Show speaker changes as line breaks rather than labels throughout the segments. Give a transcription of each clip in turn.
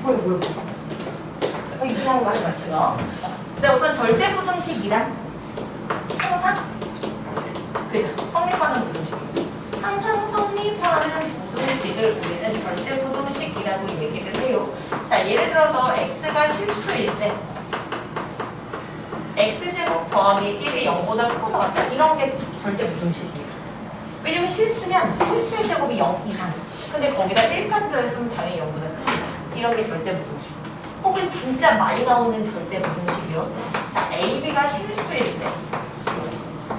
뭐야. 이상한 거 하지 마, 지금. 근데 우선 절대부등식이란 항상, 그죠? 성립하는 부등식. 항상 성립하는 부등식을 우리는 절대부등식이라고 얘기를 해요. 자, 예를 들어서 x가 실수일 때 x제곱 더하기 1이 0보다 크거나 같다. 이런 게 절대부등식이에요. 왜냐면 실수의 제곱이 0 이상. 근데 거기다 1까지 더했으면 당연히 0보다 큽니다. 이런 게 절대부등식. 혹은 진짜 많이 나오는 절대부등식이요. 자, AB가 실수일 때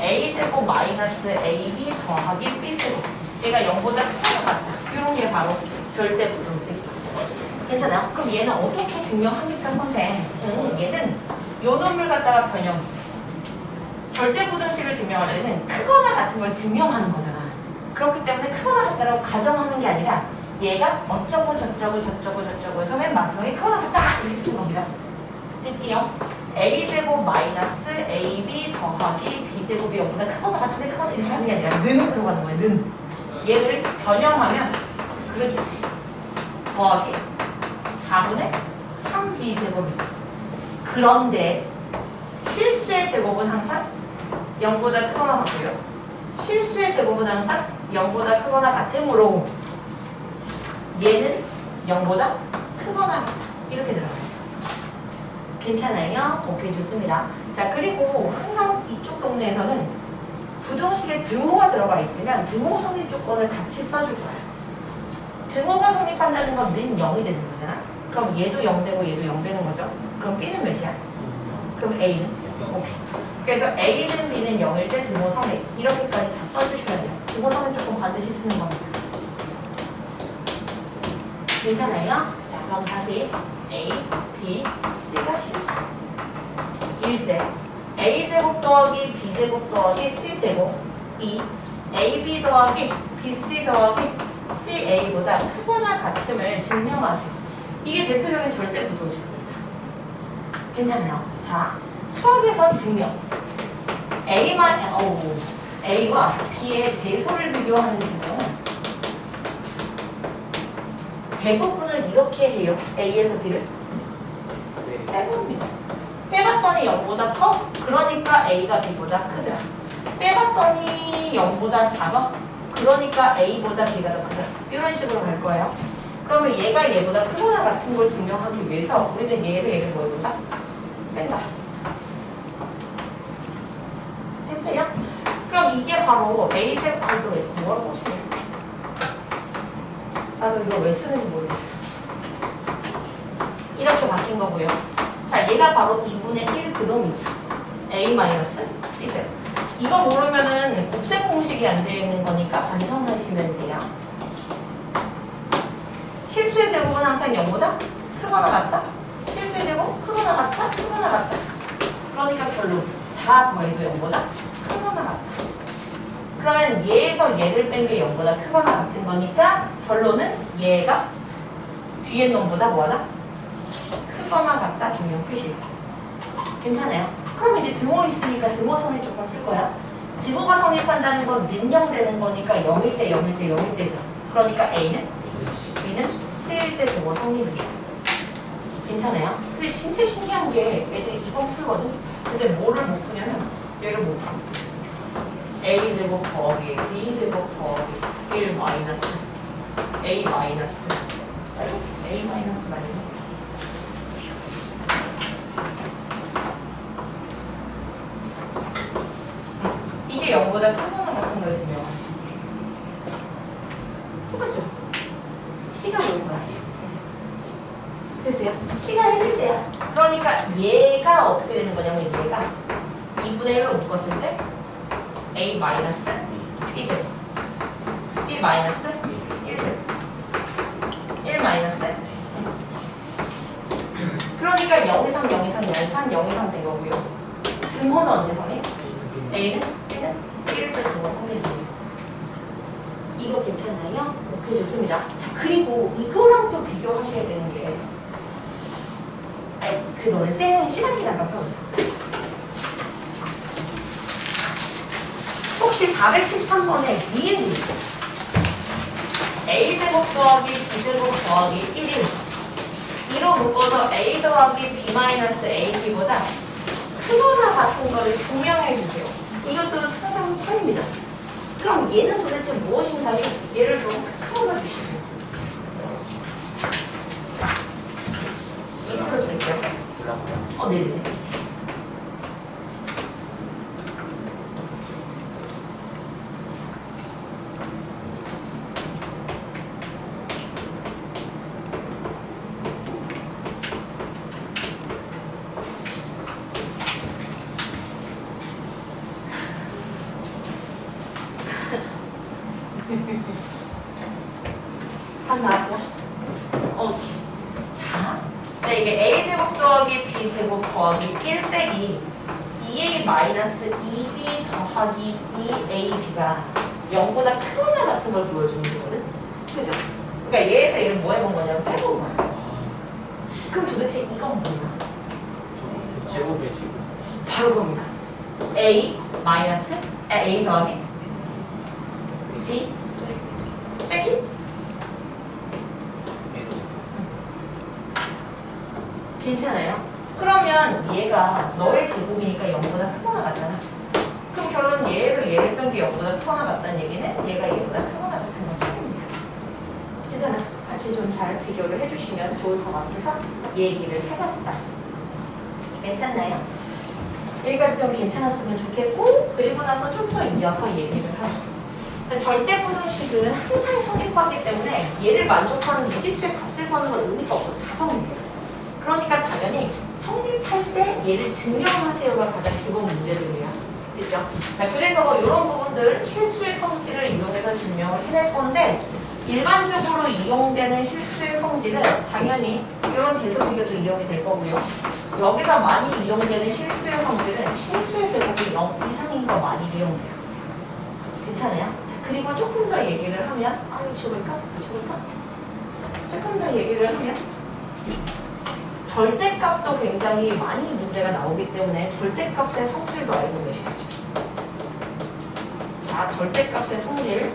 A제곱 마이너스 AB 더하기 B제곱. 얘가 0보다 크거나 같다. 이런 게 바로 절대부등식. 괜찮아요? 그럼 얘는 어떻게 증명합니까, 선생? 얘는 요 놈을 갖다가 변형. 절대부등식을 증명할 때는 크거나 같은 걸 증명하는 거잖아. 그렇기 때문에 크거나 같다라고 가정하는 게 아니라 얘가 어쩌고 저쩌고 해서 맨 마지막에 크거나 같다 이렇게 쓰는 겁니다. 됐지요? A제곱 마이너스 AB 더하기 B제곱이 0보다 크거나 같은데 크거나 이렇게 하는 게 아니라 는으로 들어가는 거예요. 는. 얘를 변형하면 그렇지. 더하기 4분의 3B제곱이죠. 그런데 실수의 제곱은 항상 0보다 크거나 같고요. 실수의 제곱은 항상 0보다 크거나 같으므로 얘는 0보다 크거나 같다. 이렇게 들어가요. 괜찮아요? 오케이, 좋습니다. 자, 그리고 항상 이쪽 동네에서는 부등식에 등호가 들어가 있으면 등호 성립 조건을 같이 써줄 거예요. 등호가 성립한다는 건 는 0이 되는 거잖아. 그럼 얘도 0 되고 얘도 0 되는 거죠. 그럼 B는 몇이야? 그럼 A는? 오케이. 그래서 A는 B는 0일 때 등호 성립. 이렇게까지 다 써주셔야 돼요. 등호 성립 조건 반드시 쓰는 겁니다. 괜찮아요? 자, 그럼 다시 A, B, C가 실수. 일 때 A제곱 더하기 B제곱 더하기 C제곱 이 AB 더하기 BC 더하기 CA보다 크거나 같음을 증명하세요. 이게 대표적인 절대부등식입니다. 괜찮아요? 자, 수학에서 증명. A와 B의 대소를 비교하는 증명은 대부분을 이렇게 해요. A에서 B를 빼봅니다. 빼봤더니 0보다 커? 그러니까 A가 B보다 크더라. 빼봤더니 0보다 작아? 그러니까 A보다 B가 더 크더라. 이런 식으로 갈 거예요. 그러면 얘가 얘보다 크거나 같은 걸 증명하기 위해서 우리는 얘에서 얘를 뭐 해보자? 뺀다. 됐어요? 그럼 이게 바로 A제곱 뭐라고 하시네? 나도 이거 왜 쓰는지 모르겠어요. 이렇게 바뀐 거고요. 자, 얘가 바로 2분의 1 그놈이죠. A-B제곱. 이거 모르면은 곱셈 공식이 안 되어 있는 거니까 반성하시면 돼요. 실수의 제곱은 항상 0보다 크거나 같다. 실수의 제곱 크거나 같다. 크거나 같다. 그러니까 결론 다 더해도 0보다 크거나 같다. 그러면 얘에서 얘를 뺀 게 0보다 크거나 같은 거니까 결론은 얘가 뒤에 놈보다 뭐하다? 크거나 같다 증명 표시. 괜찮아요? 그럼 이제 등호 있으니까 등호 성립 조건 쓸 거야. 등호가 성립한다는 건 능령되는 거니까 0일 때 0일 때 0일 때죠. 그러니까 A는 B는 C일 때 등호 성립이에요. 괜찮아요? 근데 진짜 신기한 게 애들이 이건 풀거든? 근데 뭐를 못 푸냐면 얘를 못 푸. A제곱 더하기 B제곱 더하기 1 마이너스 A 마이너스 아이고 A 마이너스 말이네. 이게 0보다 크거나 같은 걸 증명하세요. 똑같죠? C가 뭔가 됐어요? C가 1일 때야. 그러니까 얘가 어떻게 되는 거냐면 얘가 2분의 1로 묶었을 때 A 마이너스 B제곱 1 마이너스 1제곱 1 마이너스 그러니까 0 이상 0 이상 0 이상 0 이상 된 거고요. 등호는 언제 성립? A는 1일 때 등호 성립이에요. 이거 괜찮아요? 오케이, 좋습니다. 자, 그리고 이거랑 또 비교하셔야 되는 게 그 너네 쌤 시간기 잠깐 펴보세요. 혹시 413번에 니은 A제곱 더하기 B제곱 더하기 1인 묶어서 A 더하기 B 마이너스 AB보다 크거나 같은 거를 증명해 주세요. 이것도 상상 차이입니다. 그럼 얘는 도대체 무엇인가요? 얘를 좀 풀어봐 주시죠. 이대로 쓸게요. 네네. 다 나왔어? 오케이. 자, 이게 A제곱 더하기 B제곱 더하기 1 빼기 2A 마이너스 2B 더하기 2AB가 0보다 크거나 같은 걸 보여주는 거거든? 그죠? 그러니까 얘에서 얘를 뭐 해본 거냐면 빼본 거야. 그럼 도대체 이건 뭐야?
제곱의 제곱.
바로 그겁니다. A 마이너스 A 더하기 B 빼기 괜찮아요? 그러면 얘가 너의 제곱이니까 0보다 크거나 같잖아. 그럼 결론 얘에서 얘를 뺀 게 0보다 크거나 같다는 얘기는 얘가 얘보다 크거나 같은 건 책입니다. 괜찮아? 같이 좀 잘 비교를 해주시면 좋을 것 같아서 얘기를 해봤다. 괜찮나요? 여기까지 좀 괜찮았으면 좋겠고, 그리고 나서 좀 더 이어서 얘기를 하죠. 절대부등식은 항상 성립하기 때문에 얘를 만족하는 미지수의 값을 구하는 건 의미가 없어. 다 성립해요. 그러니까 당연히 성립할 때 얘를 증명하세요가 가장 기본 문제들이야. 그죠? 자, 그래서 이런 부분들 실수의 성질을 이용해서 증명을 해낼 건데, 일반적으로 이용되는 실수의 성질은 당연히 이런 대소 비교도 이용이 될 거고요. 여기서 많이 이용되는 실수의 성질은 실수의 제곱이 0 이상인 거 많이 이용돼요. 괜찮아요? 자, 그리고 조금 더 얘기를 하면, 이거 좋을까? 조금 더 얘기를 하면, 절대값도 굉장히 많이 문제가 나오기 때문에 절대값의 성질도 알고 계셔야죠. 자, 절대값의 성질.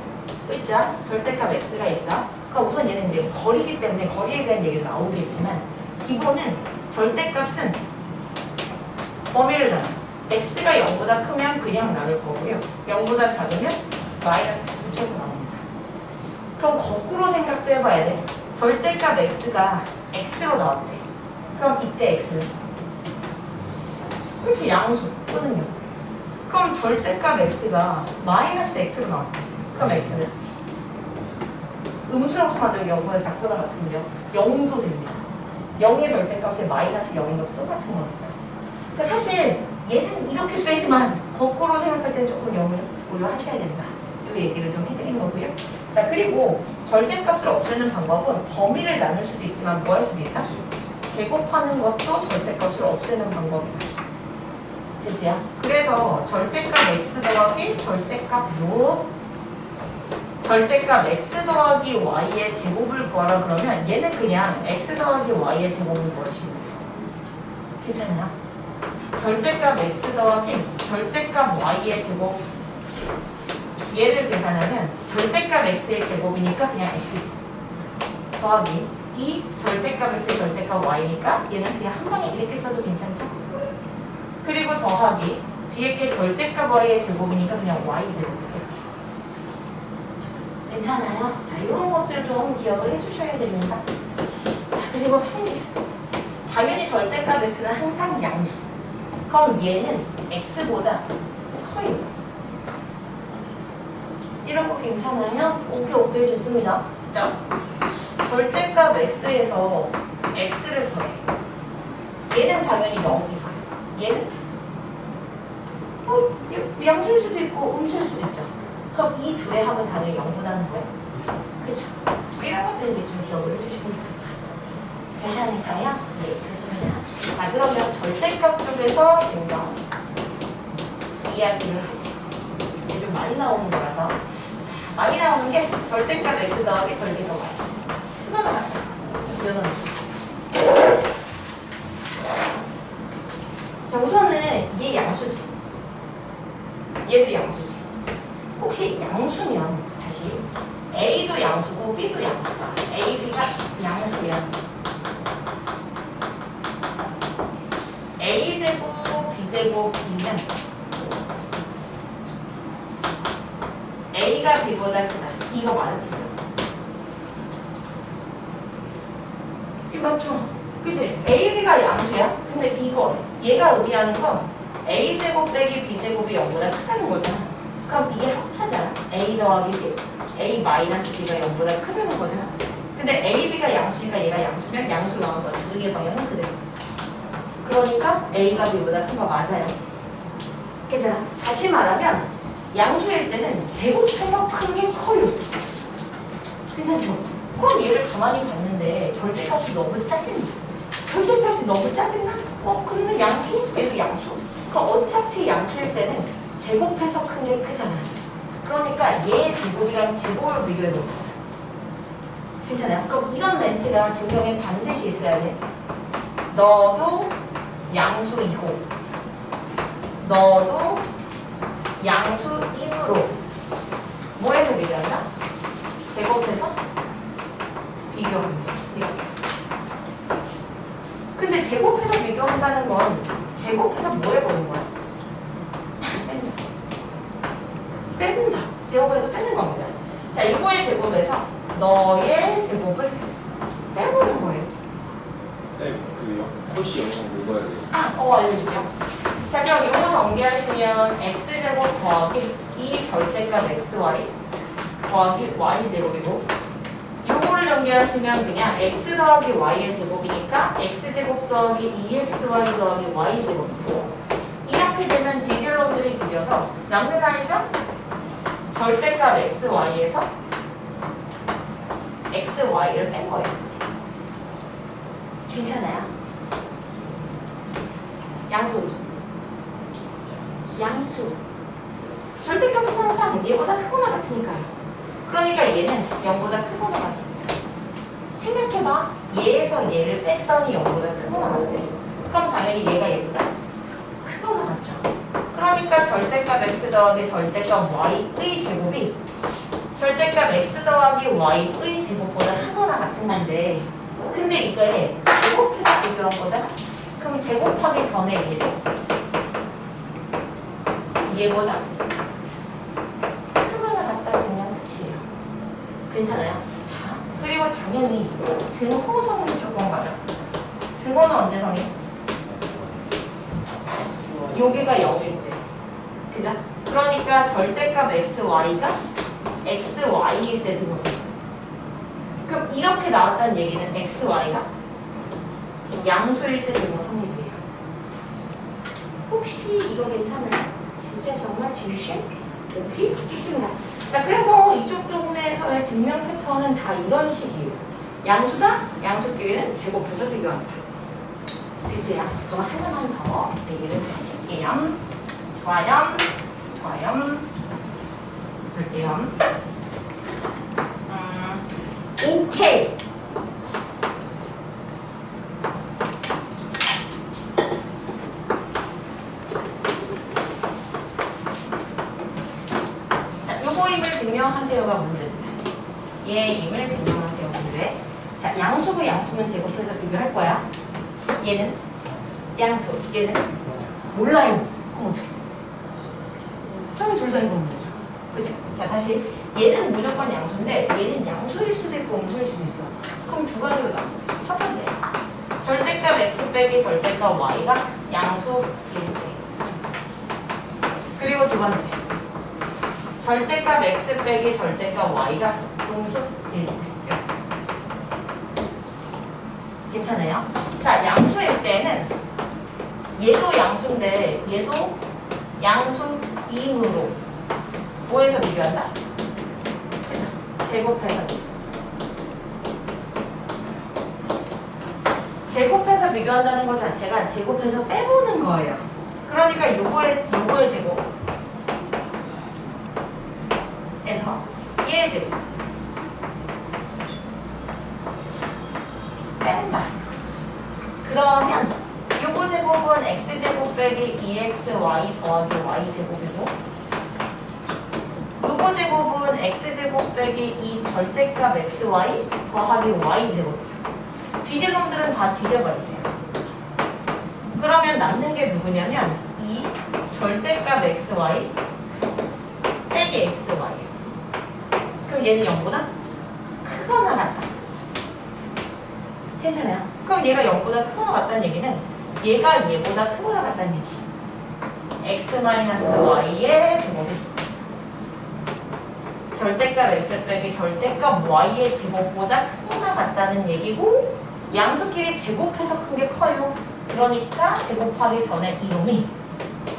있자, 절대값 x가 있어. 그럼 우선 얘는 이제 거리이기 때문에 거리에 대한 얘기가 나오겠지만, 기본은 절대값은 범위를 나눠. x가 0보다 크면 그냥 나눌 거고요. 0보다 작으면 마이너스 붙여서 나옵니다. 그럼 거꾸로 생각도 해봐야 돼. 절대값 x가 x로 나왔대. 그럼 이때 x는 그렇지, 양수거든요. 그럼 절대값 x가 마이너스 x로 나왔대. 그럼 x는 음수역수 만들기 0보다 작거나 같으면 0도 됩니다. 0의 절대값이 마이너스 0인 것도 똑같은 거니까. 그러니까 사실 얘는 이렇게 빼지만 거꾸로 생각할 때는 조금 0을 고려하셔야 된다. 이 얘기를 좀 해드린 거고요. 자, 그리고 절대값을 없애는 방법은 범위를 나눌 수도 있지만 뭐 할 수도 있다? 제곱하는 것도 절대값을 없애는 방법이다. 됐어요? 그래서 절대값 x 더하기 절대값 절대값 x 더하기 y의 제곱을 구하라 그러면 얘는 그냥 x 더하기 y의 제곱을 구하시면 돼요. 괜찮아요? 절대값 x 더하기 절대값 y의 제곱, 얘를 계산하면 절대값 x의 제곱이니까 그냥 x지. 더하기 이 절대값 x의 절대값 y니까 얘는 그냥 한 방에 이렇게 써도 괜찮죠? 그리고 더하기 뒤에 게 절대값 y의 제곱이니까 그냥 y제곱. 괜찮아요? 자, 이런 것들 좀 기억을 해주셔야 됩니다. 자, 그리고 성질. 당연히 절대값 x는 항상 양수. 그럼 얘는 x보다 커요. 이런 거 괜찮아요? 오케이, 좋습니다. 자, 절대값 x에서 x를 더해. 얘는 당연히 0 이상. 얘는 양수일 수도 있고 음수일 수도 있죠. 그럼 이 둘의 합은 당연히 0보다는 거예요. 그렇죠? 이런 것들 이제 좀 기억을 해주시면 좋겠다. 괜찮을까요? 네, 좋습니다. 자, 그러면 절대값 쪽에서 증명 이야기를 하지. 이게 좀 많이 나오는 거라서. 자, 많이 나오는 게 절대값 x 더하기 절대값 y. 그거는 같다. 이거는 자, 우선은 얘 양수지. 얘도 양수지. 혹시 양수면 다시 A도 양수고 B도 양수다. A, B가 양수면 A제곱이면 A가 B보다 크다. 이거 맞아 틀려? 이거 맞죠? 그치? A, B가 양수야? 근데 이거 얘가 의미하는 건 A제곱 빼기 B제곱이 0보다 크다는 거잖아. 그럼 이게 합차잖아. A 더하기 B, A 마이너스 B가 0보다 크다는 거잖아. 근데 A, B가 양수니까 얘가 양수면 양수 나눠서 두 개 방향은 그대로. 그러니까 A가 B보다 큰 거 맞아요. 괜찮아? 다시 말하면 양수일 때는 제곱해서 큰 게 커요. 괜찮죠? 그럼 얘를 가만히 봤는데 절대값이 너무 짜증나. 절대값이 너무 짜증나? 그러면 양수? 얘도 양수. 그럼 어차피 양수일 때는 제곱해서 큰 게 크잖아. 그러니까 얘 제곱이랑 제곱을 비교해보는 거죠. 괜찮아요? 그럼 이런 멘트가 증명에 반드시 있어야 돼. 너도 양수이고 너도 양수이므로 뭐해서 비교한다? 제곱해서 비교합니다. 이렇게. 근데 제곱해서 비교한다는 건 제곱해서 뭐 해보는 거야? 뺀다. 제곱해서 빼는 겁니다. 자, 이거의 제곱에서 너의 제곱을 빼보는 거예요.
혹시 영상 읽어야 돼요?
알려줄게요. 자, 그럼 이거 정리하시면 x제곱 더하기 이 절대값 xy 더하기 y제곱이고 요거를 정리하시면 그냥 x 더하기 y의 제곱이니까 x제곱 더하기 2xy 더하기 y제곱이고 이렇게 되면 뒤질놈들이 뒤져서 남는 아이가 절대값 xy에서 xy를 뺀 거예요. 괜찮아요? 양수. 절대값은 항상 얘보다 크거나 같으니까요. 그러니까 얘는 0보다 크거나 같습니다. 생각해봐. 얘에서 얘를 뺐더니 0보다 크거나 같대. 그럼 당연히 얘가 얘보다 크거나 같죠. 그러니까 절대값 x 더하기 절대값 y의 제곱이 절대값 x 더하기 y의 제곱보다 크거나 같은 건데 근데 이거에 제곱해서 비교한 거잖아. 그럼 제곱하기 전에 얘보다 크거나 같다 치면 끝이에요. 괜찮아요? 자, 그리고 당연히 등호성이 조건 가죠. 등호는 언제 성이? 여기가 0일 때. 그죠? 그러니까 절대값 xy가 xy일 때 등호성. 그럼 이렇게 나왔다는 얘기는 xy가 양수일 때 등호성이 돼요. 혹시 이거 괜찮아요? 진짜 정말 진실? 오케이? 좋습니다. 자, 그래서 이쪽 부분에서의 증명 패턴은 다 이런 식이에요. 양수다? 양수끼리는 제곱해서 비교한다. 됐어요? 그럼 하나만 더 얘기를 하실게요. 좋아요. 볼게요. 오케이. 자, 요거임을 증명하세요가 문제입니다. 얘임을 증명하세요 문제. 자, 양수고 양수면 제곱해서 비교할 거야. 얘는 양수, 얘는 몰라요. 그럼 어떡해? 저희 둘 다 해보면 되죠. 그치? 자, 다시 얘는 무조건 양수인데 얘는 양수일 수도 있고 음수일 수도 있어. 그럼 두 가지로 나눠. 첫 번째, 절대값 x 빼기 절대값 y가 양수일 때. 그리고 두 번째, 절대값 x 빼기 절대값 y가 음수일 때. 괜찮아요? 자, 양수일 때는 얘도 양수인데 얘도 양수임으로 뭐해서 비교한다? 그죠? 제곱해서. 제곱해서 비교한다는 것 자체가 제곱해서 빼보는 거예요. 그러니까 요거의 제곱에서 얘의 제곱 뺀다. 그러면 요거 제곱은 x제곱 빼기 2xy 더하기 y제곱이고 요거 제곱은 x제곱 빼기 이 절대값 xy 더하기 y제곱이죠. 뒤질 놈들은 다 뒤져버리세요. 그러면 남는 게 누구냐면 절대값 xy 빼기 xy. 그럼 얘는 0보다 크거나 같다. 괜찮아요? 그럼 얘가 0보다 크거나 같다는 얘기는 얘가 얘보다 크거나 같다는 얘기. x-y의 제곱이 절대값 x 빼기 절대값 y의 제곱보다 크거나 같다는 얘기고, 양수끼리 제곱해서 큰 게 커요. 그러니까 제곱하기 전에 이놈이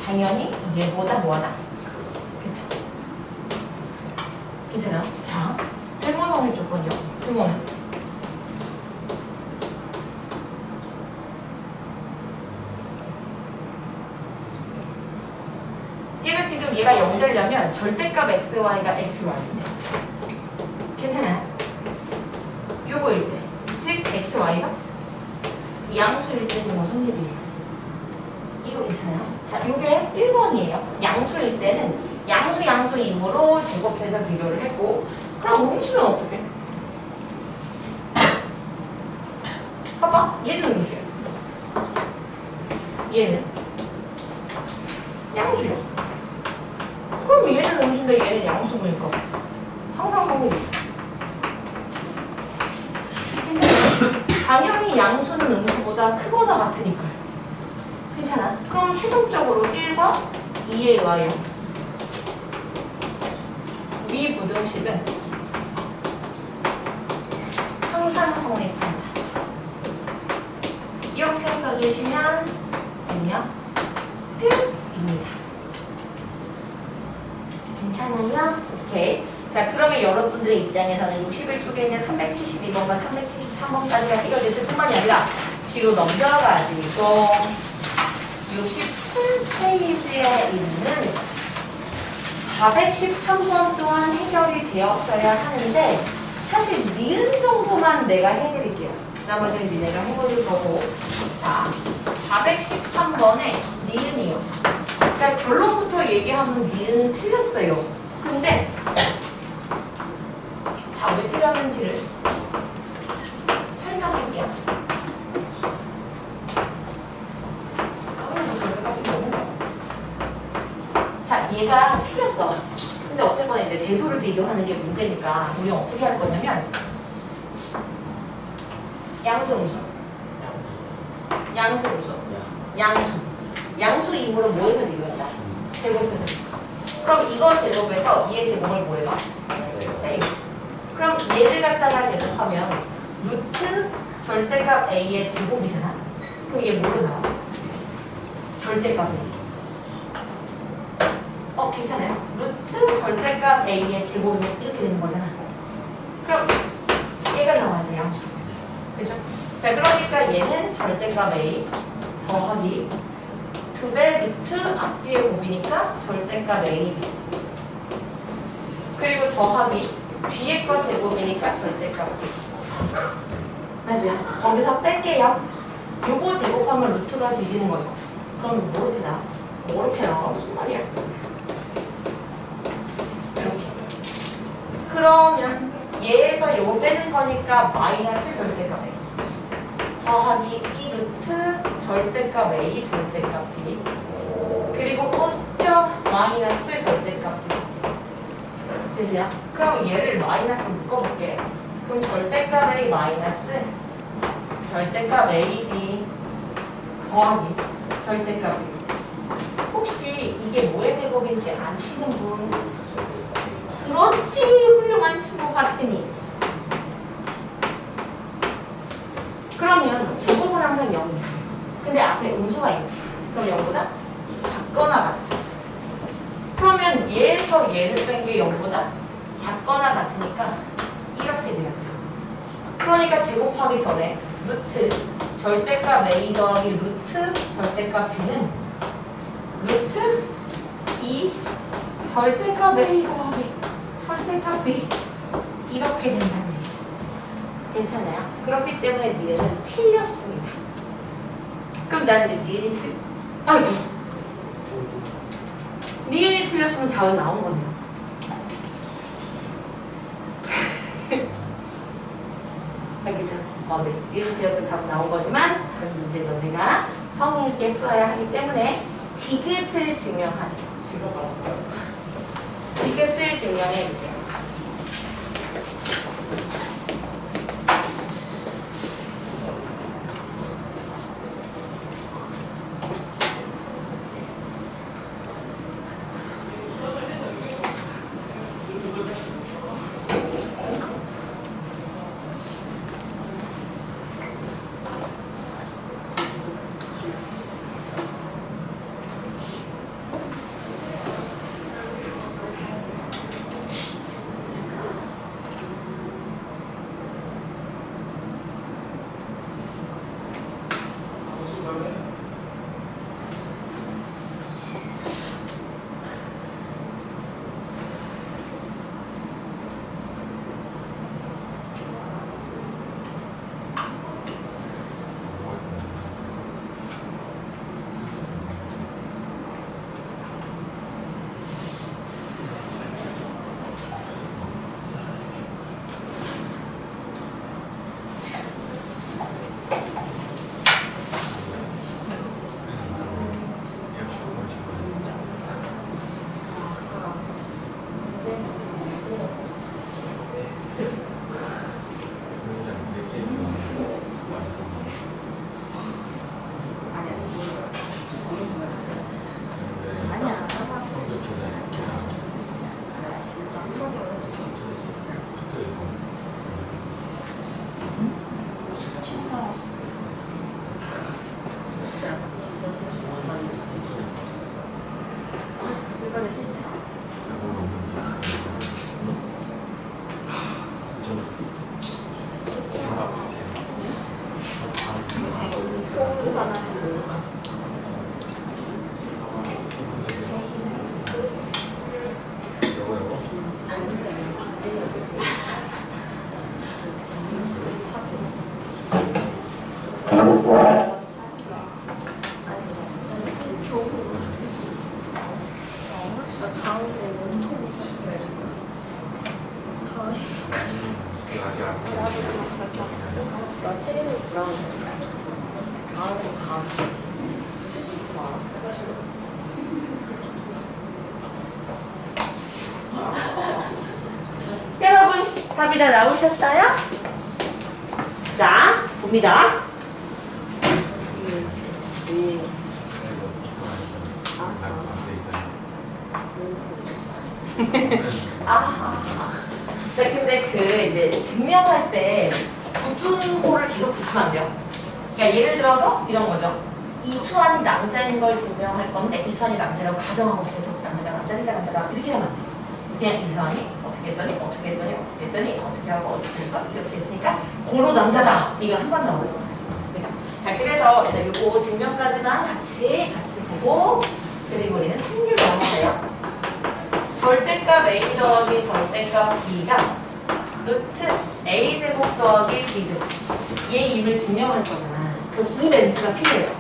당연히 얘보다 뭐하다? 그쵸? 괜찮아요? 자, 질문성립 조건이요. 질문. 얘가 지금 얘가 0 되려면 절대값 xy가 xy인데 괜찮아요? 요거일 때, 즉 xy가 양수일 때는 뭐 성립이에요. 이거 괜찮아요? 자, 요게 1번이에요. 양수일 때는 양수이므로 제곱해서 비교를 했고, 그럼 음수면 어떡해? 봐봐, 얘는 음수야. 얘는 양수야. 그럼 얘는 음수인데 얘는 양수니까 항상 성립이야. 당연히 양수는 음수보다 크거나 같으니까요. 괜찮아? 그럼 최종적으로 1과 2에 의하여 위 부등식은 항상 성립한다. 이렇게 써주시면 되면 끝입니다. 괜찮아요? 오케이. 자, 그러면 여러분들의 입장에서는 61쪽에 있는 372번과 373번까지가 해결됐을 뿐만이 아니라 뒤로 넘겨가지고 67페이지에 있는 413번 또한 해결이 되었어야 하는데, 사실 니은 정도만 내가 해드릴게요. 나머지는 니네가 해버릴 거고. 자, 413번에 니은이요. 그러니까 결론부터 얘기하면 니은은 틀렸어요. 근데 자, 왜 틀렸는지를 설명할게요. 자, 얘가 틀렸어. 근데 어쨌거나 이제 대소를 비교하는 게 문제니까 우리는 어떻게 할 거냐면 양수, 음수. 양수, 음수. 양수이므로 뭐해서 비교한다? 제곱해서. 그럼 이거 제곱해서 얘 제곱을 뭐 해봐? A. 그럼 얘를 갖다가 제곱하면 루트 절대값 A의 제곱이잖아. 그럼 얘 뭐로 나와? 절대값 A. 괜찮아요. 루트 절대값 A의 제곱이면 이렇게 되는 거잖아. 그럼 얘가 나와야죠, 양수. 그죠? 자, 그러니까 얘는 절대값 A 더하기 2배 루트 앞뒤의 곱이니까 절대값 A. 그리고 더하기 뒤에 거 제곱이니까 절대값 B. 맞아요. 거기서 뺄게요. 요거 제곱하면 루트가 뒤지는 거죠. 그럼 뭐렇게 나와? 뭐렇게 나와? 무슨 말이야? 이렇게. 그러면 얘에서 요거 빼는 거니까 마이너스 절대값 A 더하기 2 루트 절대값 A 절대값 B 그리고 웃죠 마이너스 절대값 B. 됐어요? 그럼 얘를 마이너스로 묶어볼게. 그럼 절대값 A 마이너스 절대값 AB 더하기 절대값 B. 혹시 이게 뭐의 제곱인지 아시는 분? 그렇지, 훌륭한 친구 같으니. 그러면 제곱은 항상 0 이상. 근데 앞에 음수가 있지. 그럼 0보다 작거나 같죠. 그러면 얘에서 얘를 뺀 게 0보다 작거나 같으니까 이렇게 돼요. 그러니까 제곱하기 전에 루트 절대값 A 더하기 루트 절대값 B는 루트 2 절대값 A 더하기 절대값 B 이렇게 된다는 얘기죠. 괜찮아요? 그렇기 때문에 니은은 틀렸습니다. 그럼 나는 이제 니은이 니은이 틀렸으면 답은 나온 거네요. 알겠죠? 네. 니은이 틀렸으면 답은 나온 거지만 다른 문제도 내가 성의 있게 풀어야 하기 때문에 디귿을 증명하세요. 디귿을 증명해 주세요. 여러분 답이 다 나오셨어요? 자, 봅니다. 네, 근데 그 이제 증명할 때 굳은 호를 계속 붙이면 안 돼요. 그러니까 예를 들어서 이런 거죠. 이수환이 남자인 걸 증명할 건데 이수환이 남자라고 가정하고 계속 남자다 이렇게 하면 안 돼요. 그냥 이수환이 어떻게 했더니 어떻게 하고 어떻게 해서 이렇게 했으니까 고로 남자다. 이거 한 번 나오는 거예요. 그죠? 자, 그래서 이거 증명까지만 같이 보고 그리고 우리는 상률 넘어가요. 절대값 A 더하기 절대값 B가 루트 A제곱 더하기 B제곱 얘 임을 증명할 거잖아. 그럼 이 멘트가 필요해요.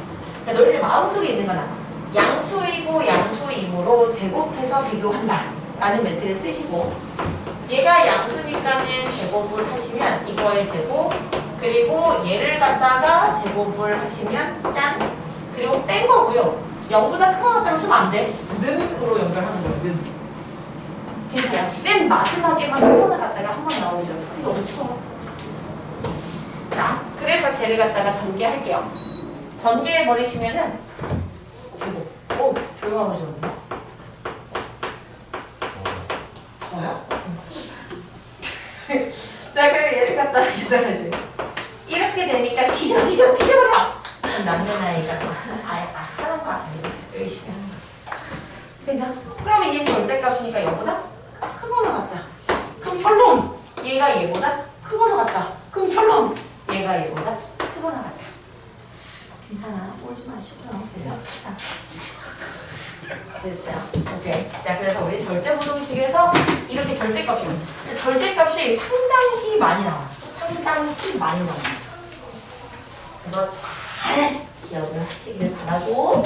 그러니까 너희들 마음속에 있는 건 알아. 양초이고 양초임으로 제곱해서 비교한다 라는 멘트를 쓰시고 얘가 양수니까는 제곱을 하시면 이거의 제곱 그리고 얘를 갖다가 제곱을 하시면 짠 그리고 뺀 거고요. 0보다 크거나 같다고 쓰면 안 돼. 는으로 연결하는 거예요. 는. 괜찮아요. 맨 마지막에만 한 번을 갖다가 한 번 나오죠. 근데 너무 추워. 자, 그래서 쟤를 갖다가 전개할게요. 전개해버리시면은 제곱. 오, 조용하고 좋은데. 좋아요? 자, 그럼 얘를 갖다가 계산하세요. 이렇게 되니까 뒤져버려! 남는 아이가 하는 거 아니에요. 열심히 하는 거지. 그죠? 그러면 얘 절대값이니까 얘보다 크거나 같다. 그럼 결론! 얘가 얘보다 크거나 같다. 그럼 결론! 얘가 얘보다 크거나 같다. 괜찮아. 울지 마시고요. 그죠? 됐어요. 오케이. 자, 그래서 우리 절대부동식에서 이렇게 절대값이 오는. 절대값이 상당히 많이 나와요. 상당히 많이 나와요. 그래서 잘 기억을 하시길 바라고.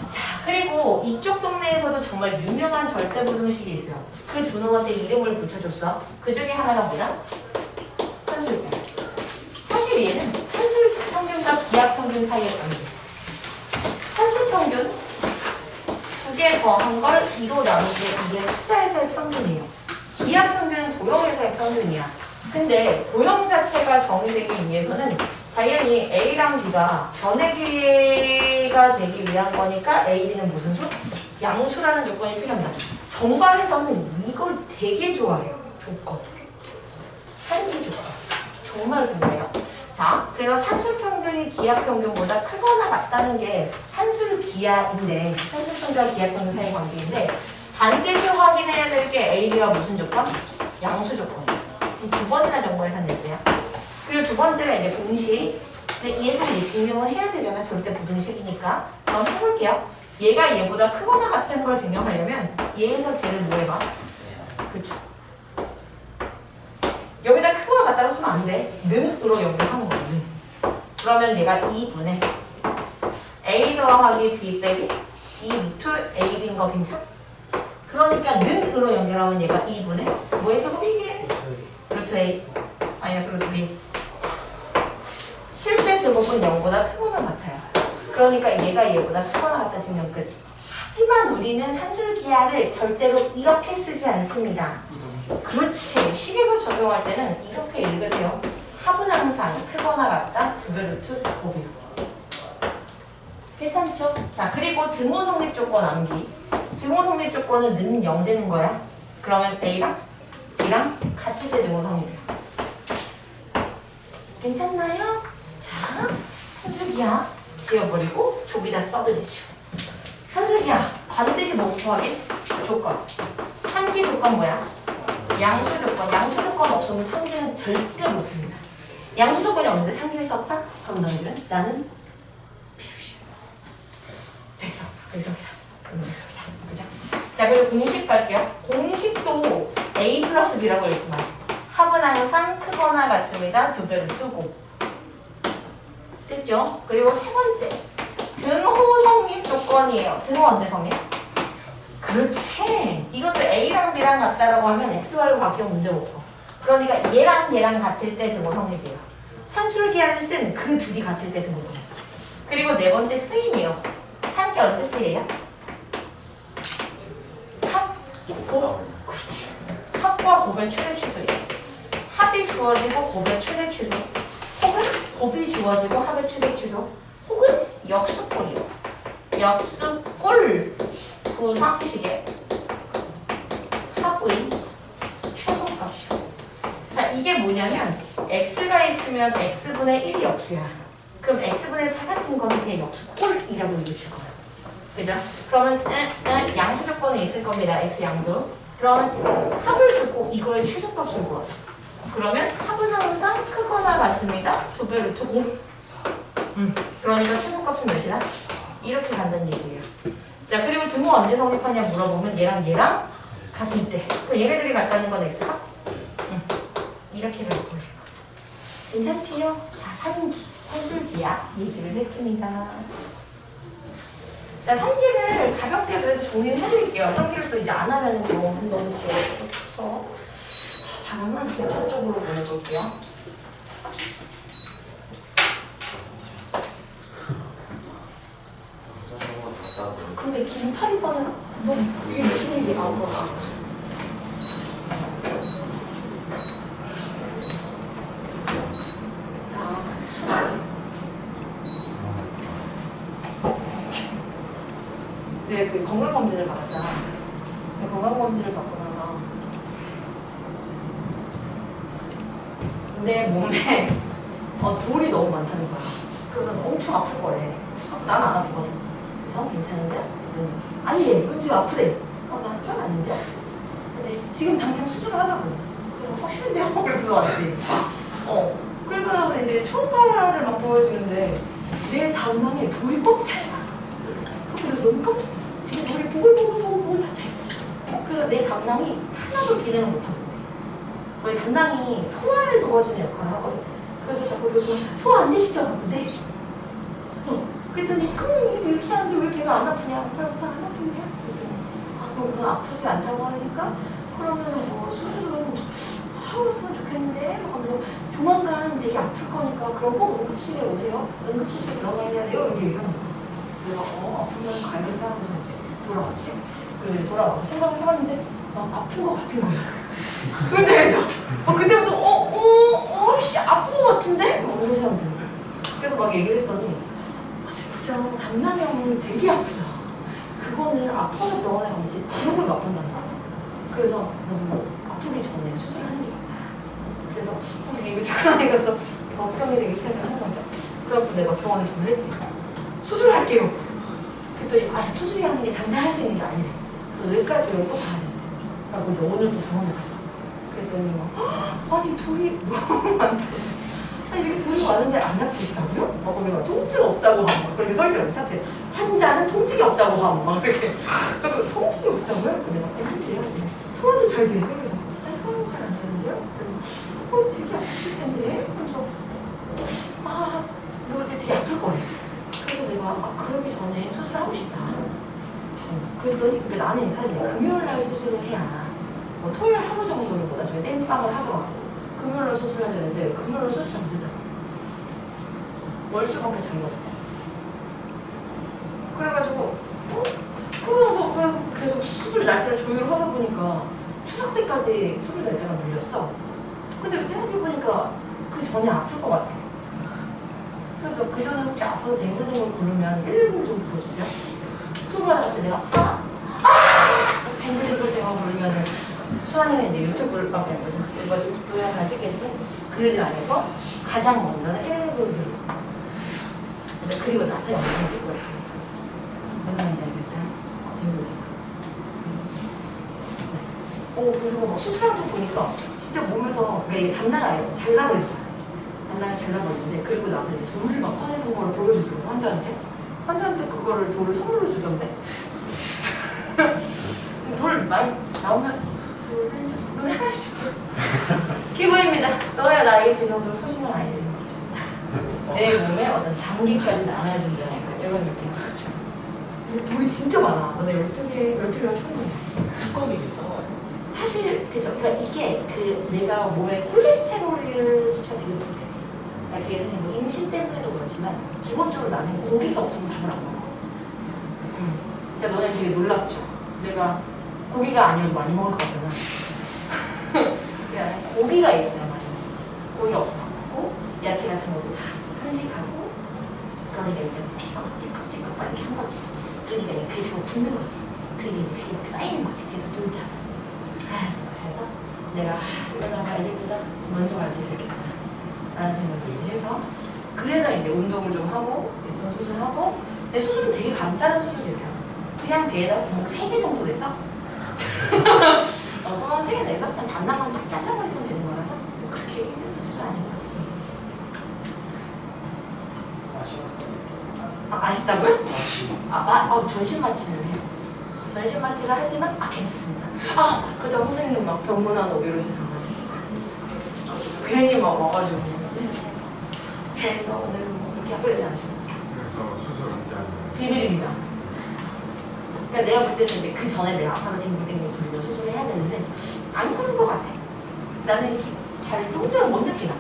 자, 그리고 이쪽 동네에서도 정말 유명한 절대부동식이 있어요. 그 두 놈한테 이름을 붙여줬어. 그 중에 하나가 뭐야? 산술평. 사실 얘는 산술평균과 기하평균 사이의 관계. 산술평균 개 더한 걸 2로 나누기 이게 숫자에서의 평균이에요. 기하 평균은 도형에서의 평균이야. 근데 도형 자체가 정의되기 위해서는 당연히 A랑 B가 변해기가 되기 위한 거니까 A, B는 무슨 수? 양수라는 조건이 필요합니다. 정반에서는 이걸 되게 좋아해요. 조건. 산기 조건. 정말 좋아해요. 자, 그래서 산술평균이 기하평균보다 크거나 같다는 게 산술기하인데 산술평균과 기하평균 사이의 관계인데 반드시 확인해야 될 게 A, B가 무슨 조건? 양수 조건이에요. 두 번이나 정보에서 냈어요. 그리고 두 번째가 이제 공식. 근데 얘도 증명을 해야 되잖아. 절대 부등식이니까. 그럼 해볼게요. 얘가 얘보다 크거나 같은 걸 증명하려면 얘에서 쟤를 뭐 해봐? 그쵸? 여기다 크거나 같다고 쓰면 안 돼. 는으로 연결하는 거야. 는. 그러면 얘가 2분의 A 더하기 B 빼기 2 루트 AB인 거 괜찮아? 그러니까 는으로 연결하면 얘가 2분의 뭐의 제곱이게? 루트 A 마이너스 루트 B. 실수의 제곱은 0보다 크거나 같아요. 그러니까 얘가 얘보다 크거나 같다 증명 끝. 하지만 우리는 산술기하를 절대로 이렇게 쓰지 않습니다. 그렇지. 식에서 적용할 때는 이렇게 읽으세요. 합은 항상 크거나 같다. 2배 루트 5배. 괜찮죠? 자, 그리고 등호 성립 조건 암기. 등호 성립 조건은 는 0 되는 거야. 그러면 A랑 B랑 같을 때 등호 성립이야. 괜찮나요? 자, 산술기하 지워버리고 좁이다 써드리죠. 산술기하 반드시 뭐부터 하게? 조건. 산기 조건 뭐야? 양수 조건. 양수 조건 없으면 산기는 절대 못 씁니다. 양수 조건이 없는데 산기를 썼다? 그럼 너희들은 나는 백석이다. 백석이다. 그죠? 자, 그리고 공식 갈게요. 공식도 A 플러스 B라고 읽지 마시고 합은 항상 크거나 같습니다. 2배를 두고 됐죠? 그리고 세 번째 등호 성립 조건이에요. 등호 언제 성립? 그렇지. 이것도 A랑 B랑 같다라고 하면 X, Y로 바뀌면 문제 못 풀어. 그러니까 얘랑 같을 때 등호 성립이에요. 산술기하를 쓴 그 둘이 같을 때 등호 성립. 그리고 네 번째 쓰임이요. 산기 언제 쓰여요? 합, 곱. 그렇지. 합과 곱의 최대 최소예요. 합이 주어지고 곱의 최대 최소. 혹은 곱이 주어지고 합의 최대 최소. 혹은 역수꼴이요. 역수꼴 구성식의 합의 최소값이요. 자, 이게 뭐냐면 x가 있으면 x분의 1이 역수야. 그럼 x분의 4 같은 거는 그냥 역수꼴이라고 읽으실 거예요. 그죠? 그러면 양수 조건에 있을 겁니다. x 양수. 그러면 합을 두고 이거의 최소값을 구하죠. 그러면 합은 항상 크거나 같습니다. 2배 루트 5. 그러니까 최소값은 몇이다? 이렇게 간다는 얘기예요. 자, 그리고 등호 언제 성립하냐 물어보면 얘랑 같을 때. 그럼 얘네들이 같다는 건 x가? 이렇게 갈 거예요. 괜찮지요? 자, 산술기하 얘기를 했습니다. 자, 산기를 가볍게 그래도 정리를 해드릴게요. 산기를 또 이제 안 하면 너무 길어서. 바람을 저쪽으로 보내볼게요. 근데 긴팔이번은 너 이게 무슨 얘기야? 네, 그 건강검진을 받았잖아. 건강검진을 받고 나서 내 몸에 돌이 너무 많다는 거야. 그러면 엄청 아플 거래. 나는 안 아프거든. 그래서 괜찮은데? 아니, 얘 지금 아프대. 난 좀 아닌데? 근데 지금 당장 수술을 하자고. 그래서 확실한데요? 그래서 왔지. 그리고 나서 이제 초음파를 막 보여주는데 내 담낭에 돌이 꽉 차있어. 그래서 너무 깜짝 지금 돌이 보글보글 다 차있어. 그 내 담낭이 하나도 기능을 못하거든. 우리 담낭이 소화를 도와주는 역할을 하거든. 그래서 자꾸 교수가 소화 안 되시죠? 네. 그랬더니 그럼 이렇게 하는데 왜 걔가 안 아프냐? 그래서 안 아픈데요? 그럼 넌 아프지 않다고 하니까 그러면 뭐 수술은 하고 있으면 좋겠는데 하면서 조만간 되게 아플 거니까 그럼 꼭 응급실에 오세요. 응급수술 들어가야 돼요. 이렇게 얘기하는 거야. 그래서 아프면 가야겠다 하고서 이제 돌아왔지? 그리고 이제 돌아와서 생각을 해봤는데 막 아픈 것 같은 거야. 뭔지 알죠? 그때부터 씨 아픈 것 같은데? 막 이런 생각이 드는 거야. 그래서 막 얘기를 했더니 진짜 담낭염은 되게 아프다. 그거는 아파서 병원에 가면 진짜 지옥을 맛본다는 거야. 그래서 너무 아프기 전에 수술하는 게 맞다. 그래서 이거 듣고 나니까 또 걱정이 되기 시작하는 거죠. 그래서 내가 병원에 전화했지. 수술할게요. 그랬더니 수술이라는 게 당장 할 수 있는 게 아니래. 너 여기까지 오면 또 가야 된대. 그래서 이제 오늘 또 병원에 갔어. 그랬더니 막 아니 돌이 너무 많다. 아니 이렇게 돌이 많은데 안 아프시다고요? 막 거기 막 통증 없다고 하고 막 그렇게 써있더라고 차트에. 환자는 통증이 없다고 하고 막 그렇게. 통증이 없다고요? 내가 그래요? 소화도 잘 되세요? 그래서 아니 소화는 잘 안 되는데요? 그랬더니 되게 아프실 텐데? 그래서 너 이렇게 되게 아플 거래. 그래서 내가 그러기 전에 수술하고 싶다. 그랬더니 나는 사실 금요일날 수술을 해야 뭐 토요일 하루 정도는 뭐 나중에 땜빵을 하더라도 금요일날 수술해야 되는데 금요일날 수술 안 된다고. 월수밖에 자기가 없대. 그래가지고 그러면서 그냥 계속 수술 날짜를 조율을 하다 보니까 추석 때까지 수술 날짜가 밀렸어. 근데 생각해보니까 그 전에 아플 것 같아. 그래서 그 전에 혹시 아파서 댕글댕글 구르면 119 좀 불러주세요. 수술하다 때 내가 댕글댕글 부르면은 수아는 이제 유튜브를 막 할 거죠. 이거 좀 동영상 찍겠지? 그러지 말고 가장 먼저는 119를 누르고 그리고 나서 영상 찍고 무슨 말인지 알겠어요? 댕글댕글. 그리고 막 수술하는 거 보니까 진짜 몸에서 담낭이 잘라버린 거야. 담낭이 잘라버리는데 그리고 나서 이제 돌을 막 꺼내서 거를 보여주더라고 환자한테 그거를 돌을 선물로 주던데. 돌 많이 나오면 눈에 하나씩 줄게. 기부입니다. 너야 나에게 그 정도로 소중한 아이들인 거죠. 내 몸에 어떤 장기까지 나눠준다니까 이런 느낌. 근데 돌이 진짜 많아. 너네 12개면 충분해.
두꺼비겠어.
사실 그러니까 이게 내가 몸에 콜레스테롤 수치가 되게 높대. 그게 사실 뭐 임신 때문에도 그렇지만 기본적으로 나는 고기가 없으면 밥을 안 먹어. 그러니까 너네 되게 놀랍죠. 내가 고기가 아니어도 많이 먹을 것 같잖아. 그러니까 고기가 있어야 맞아. 고기가 없으면 안 먹고 야채 같은 것도 다 한식하고 그러니까 이제 피가 찌꺽찌꺽 막 이렇게 한 거지. 그러니까 그게 자꾸 붙는 거지. 그러니까 이제 그게 쌓이는 거지. 그러니까 돌잖아. 그래서 내가 이러다가 애들보다 먼저 갈 수 있겠다 라는 생각을 이제 해서 그래서 이제 운동을 좀 하고 유선 수술하고 근데 수술은 되게 간단한 수술이에요. 그냥 배에다 구멍 3개 정도 내서 구멍 3개 내서 그냥 담낭만 딱 잘라버리면 되는 거라서 뭐 그렇게 힘든 수술은 아닌 것 같습니다. 아쉽다고요? 전신 마취는 해요. 전신 마취를 하지만 괜찮습니다. 그죠 선생님 막 병문안 오고 이러시는 거 괜히 막 와가지고 저희가 오늘 뭐 이렇게 아프지 않으셨어요?
그래서 수술 언제 하는 거예요?
비밀입니다. 그러니까 내가 볼 때는 이제 그 전에 내가 아파서 댕글댕글 돌려 수술을 해야 되는데 안 그런 것 같아. 나는 이렇게 잘 통증을 못 느끼나.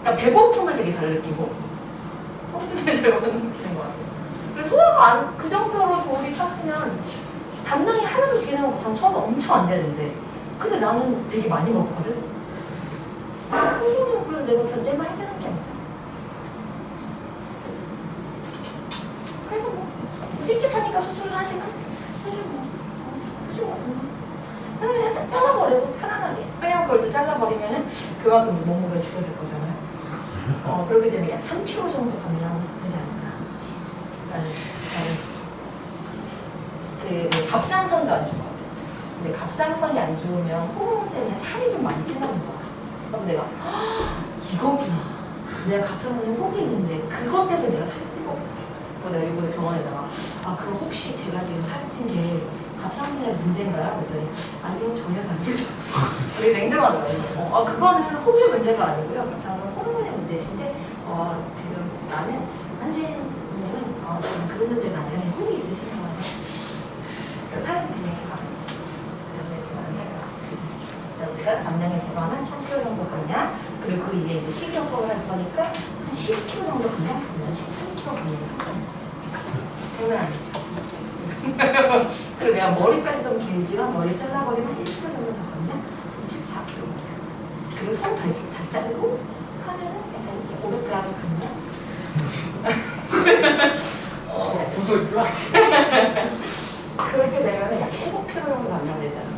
그러니까 배고픔을 되게 잘 느끼고 통증을 잘 못 느끼는 것 같아. 그래서 소화가 그 정도로 돌이 찼으면 담낭이 하나도 기능을 못하면 소화가 엄청 안 되는데 근데 나는 되게 많이 먹었거든. 그래서 내가 견딜만 해야 되는 게 아니야. 그래서 뭐 찝찝하니까 수술을 하지만 사실 굳이 그냥 잘라버려도 편안하게. 왜냐면 그걸 또 잘라버리면은 그만큼 몸무게가 줄어들 거잖아요. 그렇게 되면 약 3kg 정도 감량 되지 않을까. 나는 갑상선도 안 좋거든. 근데 갑상선이 안 좋으면 호르몬 때문에 살이 좀 많이 찐다는 거야. 그럼 내가 이거구나. 내가 갑상선에 혹이 있는데 그것 때문에 내가 살이 찐 거구나. 그래서 내가 이번에 병원에다가 그럼 혹시 제가 지금 살이 찐 게 갑상선의 문제인가요? 그랬더니 아니요 전혀 다르죠. 되게 냉정하더라고요. 그거는 혹의 문제가 아니고요. 갑상선 호르몬의 문제이신데 지금 나는 한지님은 지금 그런 문제가 아니라 혹이 있으신 거 같아요. 살이 그냥 그래서 제가 감량을 제거하면 3kg 정도 감량, 그리고 그 이게 이제 식이요법을 할 거니까 한 10kg 정도 감량, 13kg 감량이 성공입니다. 장난 아니죠? 그리고 내가 머리까지 좀 길지만 머리 잘라버리면 1kg 정도 더 걷냐? 14kg. 그리고 손 발톱 다 자르고 하면은 약간 이렇게 500g 걷냐?
구도 플라스틱.
그렇게 되면 약 15kg 정도 감량되잖아.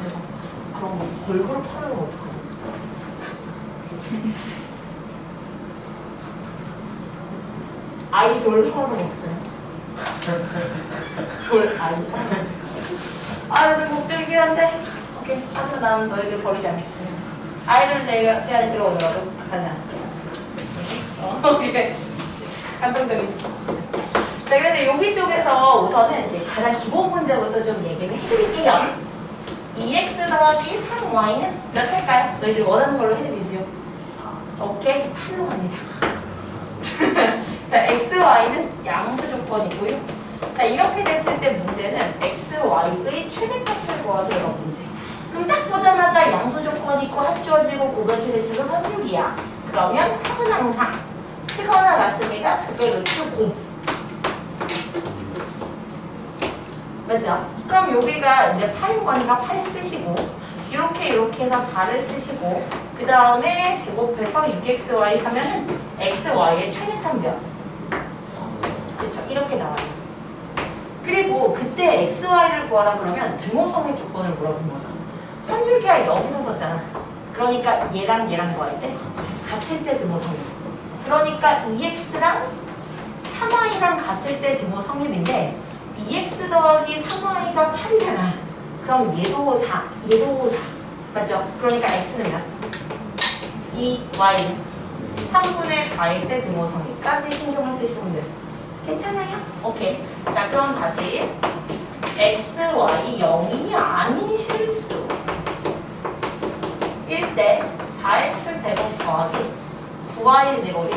그래서 그런 거 골고루 팔으면 어떡하냐? 아이돌 하면 어떡해? 돌 아이돌. 좀 걱정이긴 한데 오케이. 하지만 나는 너희들 버리지 않겠습니다. 아이돌 제안이 들어오더라도 가자. 오케이. 감동적이지. 자, 그래서 여기 쪽에서 우선은 이제 가장 기본 문제부터 좀 얘기를 해드릴게요. 2x 더하기 3y는 몇일까요? 너희들이 원하는 걸로 해드리죠. 오케이. 8로 갑니다. 자, x, y는 양수 조건이고요. 자, 이렇게 됐을 때 문제는 x, y의 최대값을 구하세요. 이런 문제. 그럼 딱 보자마자 양수 조건 있고 합주어지고 고별 최대치고 선수기야. 그러면 합은 항상 크거나 같습니다. 2배 루트 5. 맞죠? 그럼 여기가 이제 8인 거니까 8 쓰시고 이렇게 해서 4를 쓰시고 그 다음에 제곱해서 6xy 하면은 xy의 최대값 몇? 그렇죠? 이렇게 나와요. 그리고 그때 xy를 구하라 그러면 등호성의 조건을 물어본 거죠. 산술기가 여기서 썼잖아. 그러니까 얘랑 구할 때 같을 때 등호성립. 그러니까 2x랑 3y랑 같을 때 등호성립인데 2x 더하기 3y가 8이잖아. 그럼 얘도 4, 얘도 4. 맞죠? 그러니까 x는 몇? 2y는 3분의 4일 때 등호성립까지 신경을 쓰시면 돼요. 괜찮아요? 오케이. 자, 그럼 다시 x, y 0이 아닌 실수 1대 4x 제곱 더하기 9y 제곱이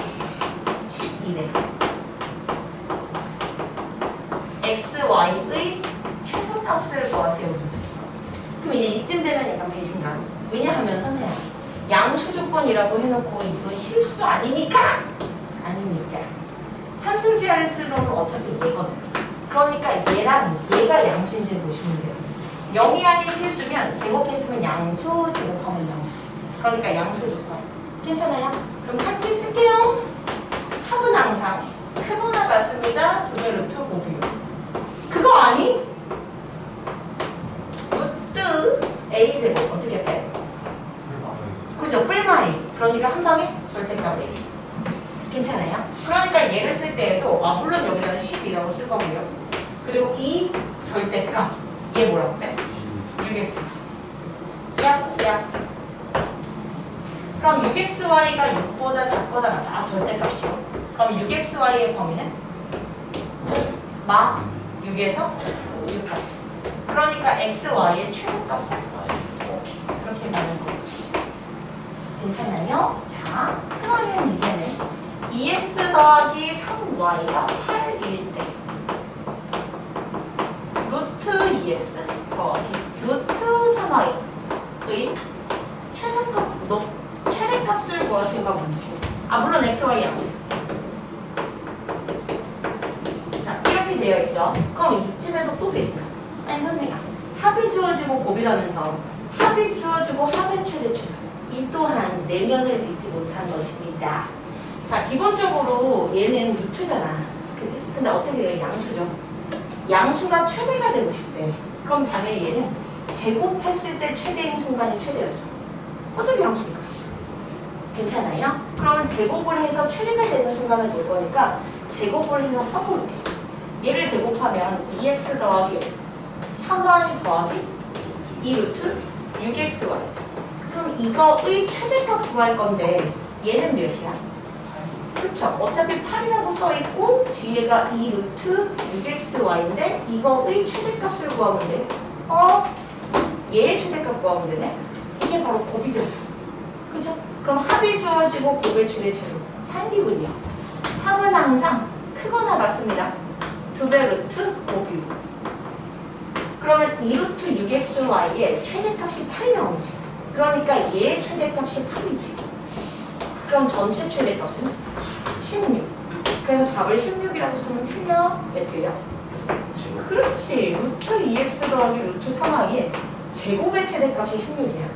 12래. x, y의 최소값을 구하세요. 그럼 이제 이쯤 되면 약간 배신감. 왜냐하면 선생님 양수 조건이라고 해놓고 이건 실수 아니니까? 아니니까. 산술기하를 쓰려면 어차피 얘거든. 그러니까 얘랑 얘가 양수인지 보시면 돼요. 0이 아닌 실수면 제곱했으면 양수, 제곱하면 양수. 그러니까 양수 조건. 괜찮아요? 그럼 산기 쓸게요. 합은 항상 크거나 같습니다. 2배 루트 5비율. 그거 아니? 루트 a 제곱 어떻게 빼? 그죠? 뿔마이. 그러니까 한 방에 절대값 a. 괜찮아요? 그러니까 얘를 쓸 때에도 물론 여기다가 10이라고 쓸 거고요. 그리고 이 절대값 얘 뭐라고 빼? 6x. 약. 그럼 6xy가 6보다 작거나 같다. 절대값이요. 그럼 6xy의 범위는 마 6에서 6까지. 그러니까 xy의 최소값은 오케이. 그렇게 나는 거죠. 괜찮아요? 자, 그러면 이제는 2x 더하기 3y가 8일 때 루트 2x 더하기 루트 3y의 최대값을 구하시가 문제. 물론 xy 양식. 자, 이렇게 되어 있어. 그럼 이쯤에서 또 배신가? 아니 선생님, 합이 주어지고 곱이라면서 합이 주어지고 합의 최대 최소. 이 또한 내면을 읽지 못한 것입니다. 자, 기본적으로 얘는 루트잖아. 그치? 근데 어차피 이거 양수죠. 양수가 최대가 되고 싶대. 그럼 당연히 얘는 제곱했을 때 최대인 순간이 최대였죠. 어차피 양수니까. 괜찮아요? 그러면 제곱을 해서 최대가 되는 순간을 볼 거니까 제곱을 해서 써볼게. 얘를 제곱하면 2x 더하기 3y 더하기 2루트 6xy지. 그럼 이거의 최대값 구할 건데 얘는 몇이야? 그렇죠. 어차피 8이라고 써있고 뒤에가 2루트 6xy인데 이거의 최대값을 구하면 돼. 얘의 최대값 구하면 되네. 이게 바로 곱이잖아. 그렇죠? 그럼 합이 주어지고 곱의 최대 최소 산기분요. 합은 항상 크거나 같습니다. 2배 루트 5비율. 그러면 2루트 6xy의 최대값이 8이 나오지. 그러니까 얘의 최대값이 8이지. 그럼 전체 최대값은 16. 그래서 답을 16이라고 쓰면 틀려? 왜 틀려? 그렇지. 루트 2x 더하기 루트 3하기 제곱의 최대값이 16이야.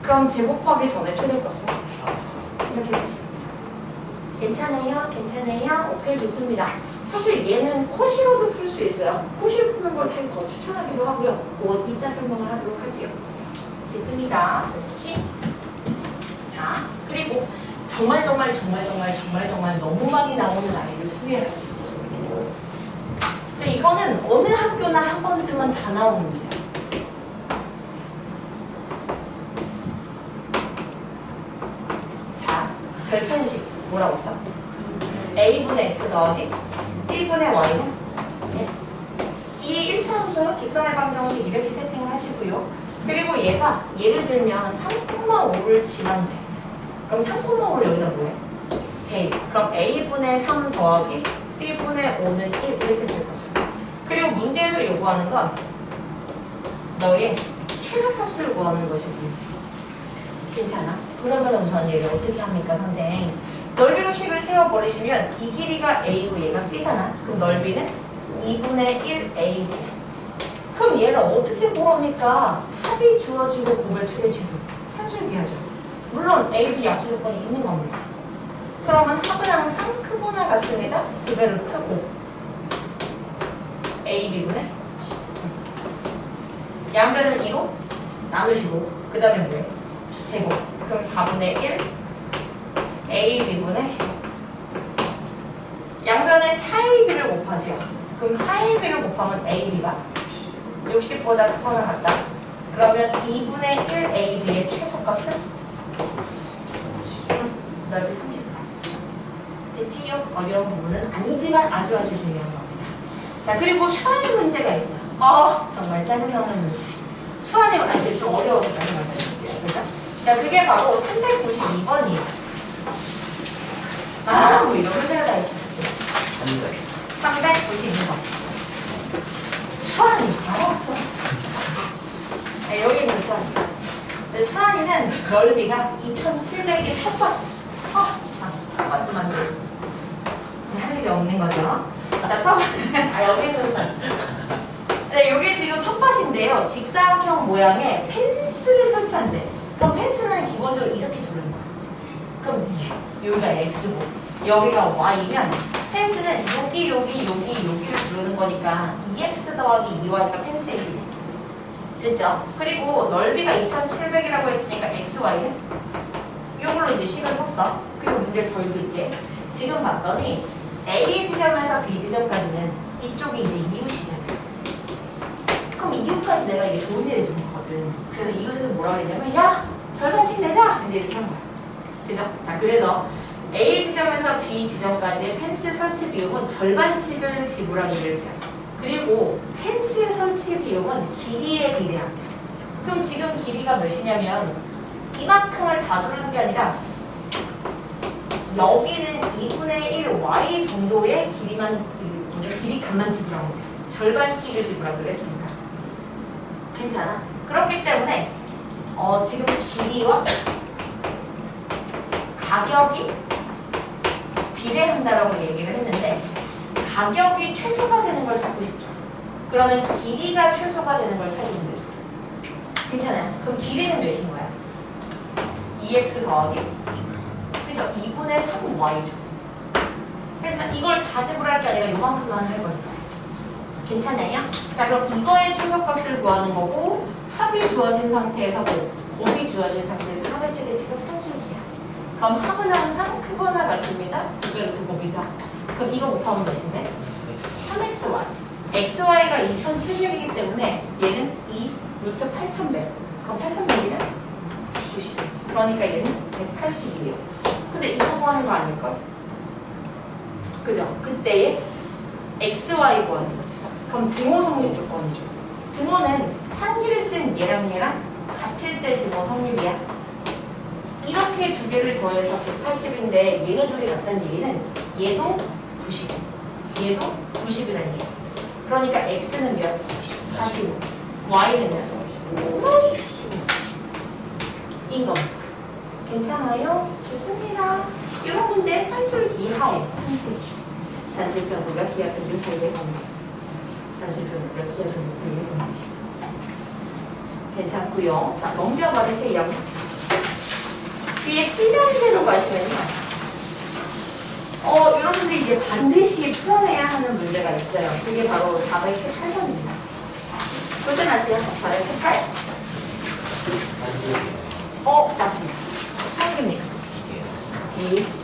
그럼 제곱하기 전에 최대값은 이렇게 되지. 괜찮아요? 괜찮아요? 오케이, 좋습니다. 사실 얘는 코시로도 풀 수 있어요. 코시로 푸는 걸 되게 더 추천하기도 하고요. 그건 이따 설명을 하도록 하지요. 됐습니다. 오케이. 자, 그리고 정말 너무 많이 나오는 아이를 소개해야지. 근데 이거는 어느 학교나 한 번쯤은 다 나오는 문제야. 자, 절편식 뭐라고 써? a분의 x 더하기 1분의 y는? 네. 이 1차함수 직선의 방정식 이렇게 세팅을 하시고요. 그리고 얘가 예를 들면 3,5를 지난대. 그럼 3,5를 여기다 뭐해? a. 그럼 a분의 3 더하기 b분의 5는 1 이렇게 쓸 거죠. 그리고 문제에서 요구하는 건 너의 최소값을 구하는 것이 문제. 괜찮아? 그러면 우선 얘를 어떻게 합니까, 선생? 넓이로 식을 세워버리시면 이 길이가 a고 얘가 b잖아. 그럼 넓이는 2분의 1 a. 그럼 얘를 어떻게 구합니까? 합이 주어지고 곱의 최대 최소. 산술기하죠. 물론 a, b 약수 조건이 있는 겁니다. 그러면 합은 항상 크거나 같습니다. 2배 루트 5. a, b분의 양변을 2로 나누시고 그 다음에 뭐예요? 제곱. 그럼 4분의 1 a, b분의 15. 양변에 4ab를 곱하세요. 그럼 4ab를 곱하면 ab가 60보다 크거나 같다. 그러면 2분의 1 ab의 최소값은 넓이 30다. 됐지요? 어려운 부분은 아니지만 아주 중요한 겁니다. 자, 그리고 수완의 문제가 있어요. 정말 짜증나는 문제. 수완의 문제 좀 어려워서 짜증나는 문제예요. 그죠? 자, 그게 바로 392번이에요. 뭐 이런 문제가 다 있어요. 392번. 수완이. 수완. 네, 여기 있는 수완이. 수완이는 넓이가 2700이 턱봤어. 참, 맞도 할 일이 없는 거죠. 자, 턱. 여기 있는 수완. 네, 여기 지금 턱밭인데요. 직사각형 모양의 펜스를 설치한대. 그럼 펜스는 기본적으로 이렇게 두르는 거야. 그럼 여기가 x고 여기가 y면 펜스는 여기를 두르는 거니까 2x 더하기 2y가 펜스의 길이. 됐죠? 그리고 넓이가 2700이라고 했으니까 xy는 이걸로 이제 식을 섰어. 그리고 문제를 더 읽을게. 지금 봤더니 A 지점에서 B 지점까지는 이쪽이 이제 이웃이잖아요. 그럼 이웃까지 내가 이게 좋은 일 해주는 거거든. 그래서 이웃에서 뭐라고 했냐면 야! 절반씩 내자! 이제 이렇게 한 거야. 그죠? 자, 그래서 A 지점에서 B 지점까지의 펜스 설치 비용은 절반씩을 지불하기로 했대요. 그리고 펜스의 설치 비용은 길이에 비례합니다. 그럼 지금 길이가 몇이냐면 이만큼을 다 두르는 게 아니라 여기는 2분의 1 y 정도의 길이만, 길이 값만 지불하면 돼요. 절반씩을 지불하기로 했으니까. 괜찮아? 그렇기 때문에 지금 길이와 가격이 비례한다라고 얘기를 했는데 가격이 최소가 되는 걸 찾고 싶죠. 그러면 길이가 최소가 되는 걸 찾으면 되죠. 괜찮아요? 그럼 길이는 몇인 거야? 2x 더하기 그죠? 2분의 3y죠. 그래서 이걸 다 지불할 게 아니라 요만큼만 할 거니까. 괜찮아요? 자, 그럼 이거의 최소값을 구하는 거고 합이 주어진 상태에서 곱이 주어진 상태에서 합의 최대 치석 산술기야. 그럼 합은 항상 크거나 같습니다. 두 개로 두고 비사. 그럼 이거 곱하면 몇인데? 3xy. xy가 2700이기 때문에 얘는 2 루트 8100. 그럼 8100이면 90. 그러니까 얘는 180이에요. 근데 이거 구하는 거 아닐까? 그죠? 그때의 xy 구하는 거지. 그럼 등호 성립 조건이죠. 등호는 산기를 쓴 얘랑 같을 때 등호 성립이야. 이렇게 두 개를 더해서 180인데 얘네 둘이 같다는 얘기는 얘도 90, 얘도 90이라는 얘기야. 그러니까 x는 몇? 45, y는 몇? 15인 겁니다. 괜찮아요? 좋습니다. 이런 문제 산술기 하에 산술편들과 기하편들 사이에 겁니다. 단실표 이렇게 해주세요. 괜찮고요. 자, 넘겨버리세요. 뒤에 C단계로 가시면요. 여러분들이 이제 반드시 풀어내야 하는 문제가 있어요. 그게 바로 418번입니다. 도전하세요. 418. 맞습니다. 상입니다. 네.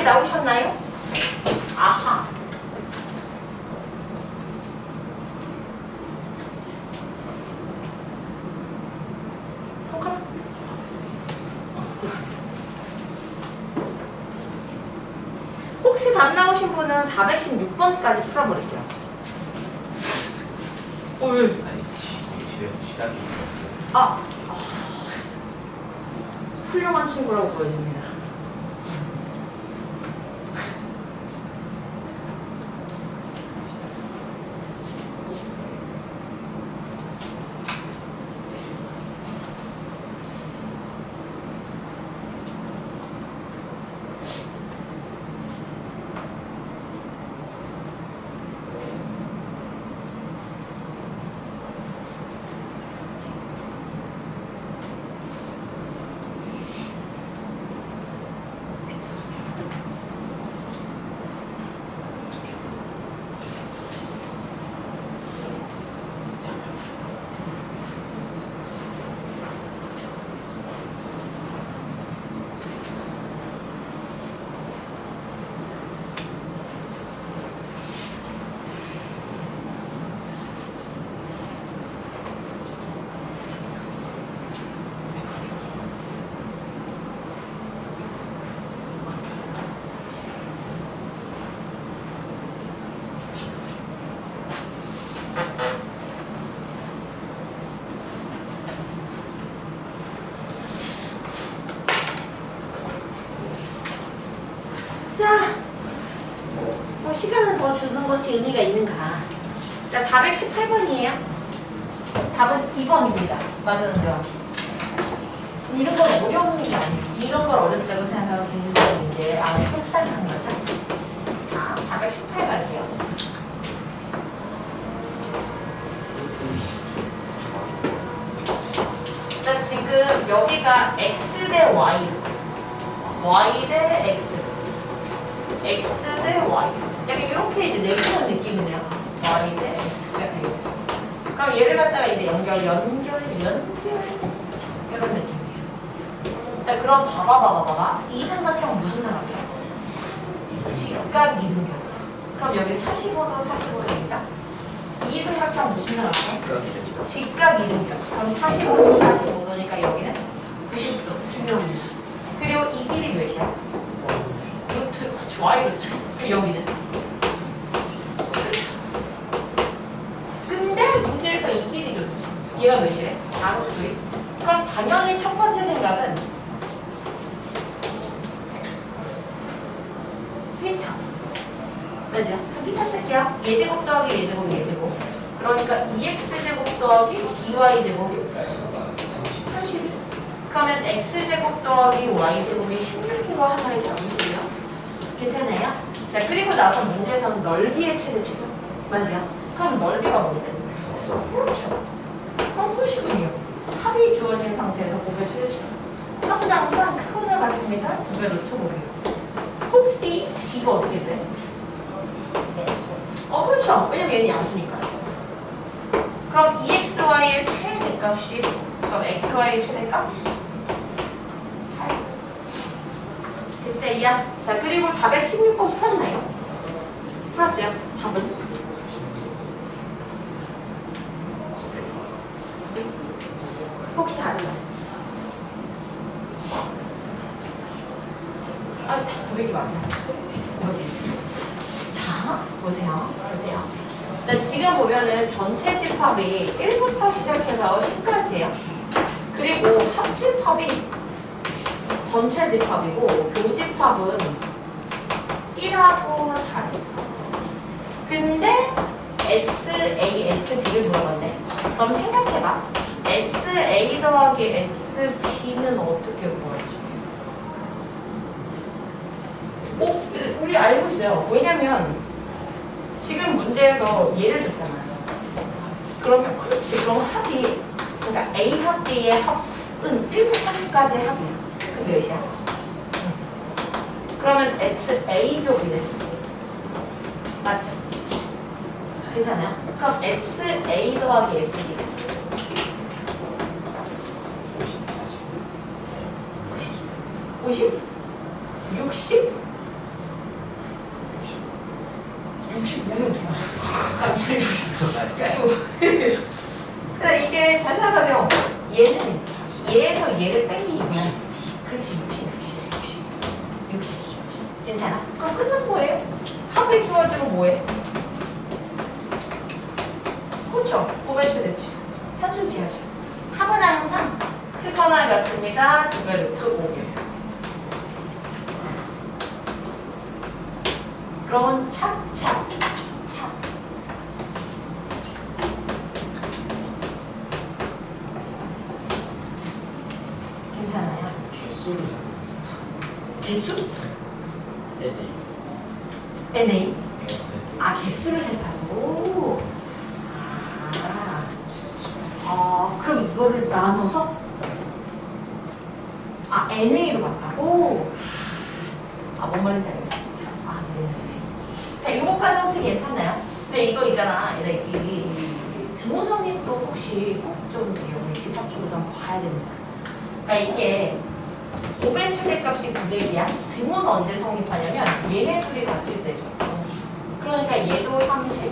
나오셨나요? 아하. 손가락. 혹시 답 나오신 분은 416번까지 풀어버릴게요. 왜?
아니 집에서 시작이 있었어요.
훌륭한 친구라고 보여집니다. 자, 뭐 시간을 더 주는 것이 의미가 있는가? 자, 418번이에요. 답은 2번입니다. 맞는 점. 이런 건 어려운 게 아니에요. 이런 걸 어렵다고 생각하고 굉장히 이제 안에 속상한 거죠. 자, 418 갈게요. 자, 지금 여기가 x 대 y, y 대 x, x 대 y. 약간 이렇게 이제 내리는 느낌이네요. y 대 x. 약간 이렇게. 그럼 얘를 갖다가 이제 연결 이런 느낌이에요. 자, 그럼 봐봐. 이 삼각형은 무슨 삼각형? 직각 이등변. 그럼 여기 45도이죠? 이 삼각형 무슨 삼각형? 직각 이등변. 그럼 45도니까 여기는 90도. 중요합니다. 그리고 이 길이 몇이야? 루트, y 루트. 그리고 여기는? 근데 문제에서 이 길이 좋지. 얘가 몇이래? 4루트. 그럼 당연히 첫 번째 생각은 피타. 맞죠? 그럼 피타 쓸게요. 예제곱 더하기 예제곱. 그러니까 2x제곱 더하기 2y제곱이 32. 그러면 x제곱 더하기 y제곱이 16인 거 하나의 자문식이요. 괜찮아요? 자, 그리고 나서 문제에서는 넓이의 최대치수. 맞아요? 그럼 넓이가 뭔데? 그렇죠. 그럼 끝이군요. 합이 주어진 상태에서 곱의 최대치수. 합은 항상 크거나 같습니다. 2배 루트 곱이요. 혹시 이거 어떻게 돼? 그렇죠. 왜냐면 얘는 양수니까요. 그럼 2xy의 최대값이 그럼 xy의 최대값? 8. 됐어요? 자, 그리고 416번 풀었나요? 풀었어요. 답은? 혹시 다른가요? 다 900이 맞아요. 자, 보세요. 지금 보면은 전체 집합이 1부터 시작해서 10까지예요. 그리고 합집합이 전체 집합이고 교집합은 1하고 4. 근데 SA, SB를 물어봤네. 그럼 생각해봐. SA 더하기 SB는 어떻게 구하지? 우리 알고 있어요. 왜냐면 지금 문제에서 예를 줬잖아요. 그러면 그렇지. 그럼 합이 그러니까 A 합 B의 합은 1부터 10까지의 합이야. 그 몇이야? 그러면 SA도 그래. 맞죠? 괜찮아요? 그럼 SA 더하기 SB 50? 60? 65는 근데 이게 잘 생각하세요. 얘는 얘에서 얘를 땡기면 그렇지 60 괜찮아? 그럼 끝난 거예요. 합이 주어지고 뭐해? 그렇죠. 곱의 최대치 산술기하죠. 합은 항상 크거나 같습니다. 2배 루트 5개. 그러면 차. 괜찮아요?
개수를 생각했어요.
개수?
NA.
NA? 개수를 생각하고. 그럼 이거를 나눠서? NA로 바꾸고. 뭔 말인지 알겠어. 자, 이거까지 혹시 괜찮나요? 근데 이거 있잖아. 등호선이 또 혹시 꼭 좀 집합 쪽에서 한번 봐야 됩니다. 그러니까 이게 곱의 최대값이 900이야. 등호는 언제 성립하냐면 얘네 둘이 같을 때죠. 그러니까 얘도 30,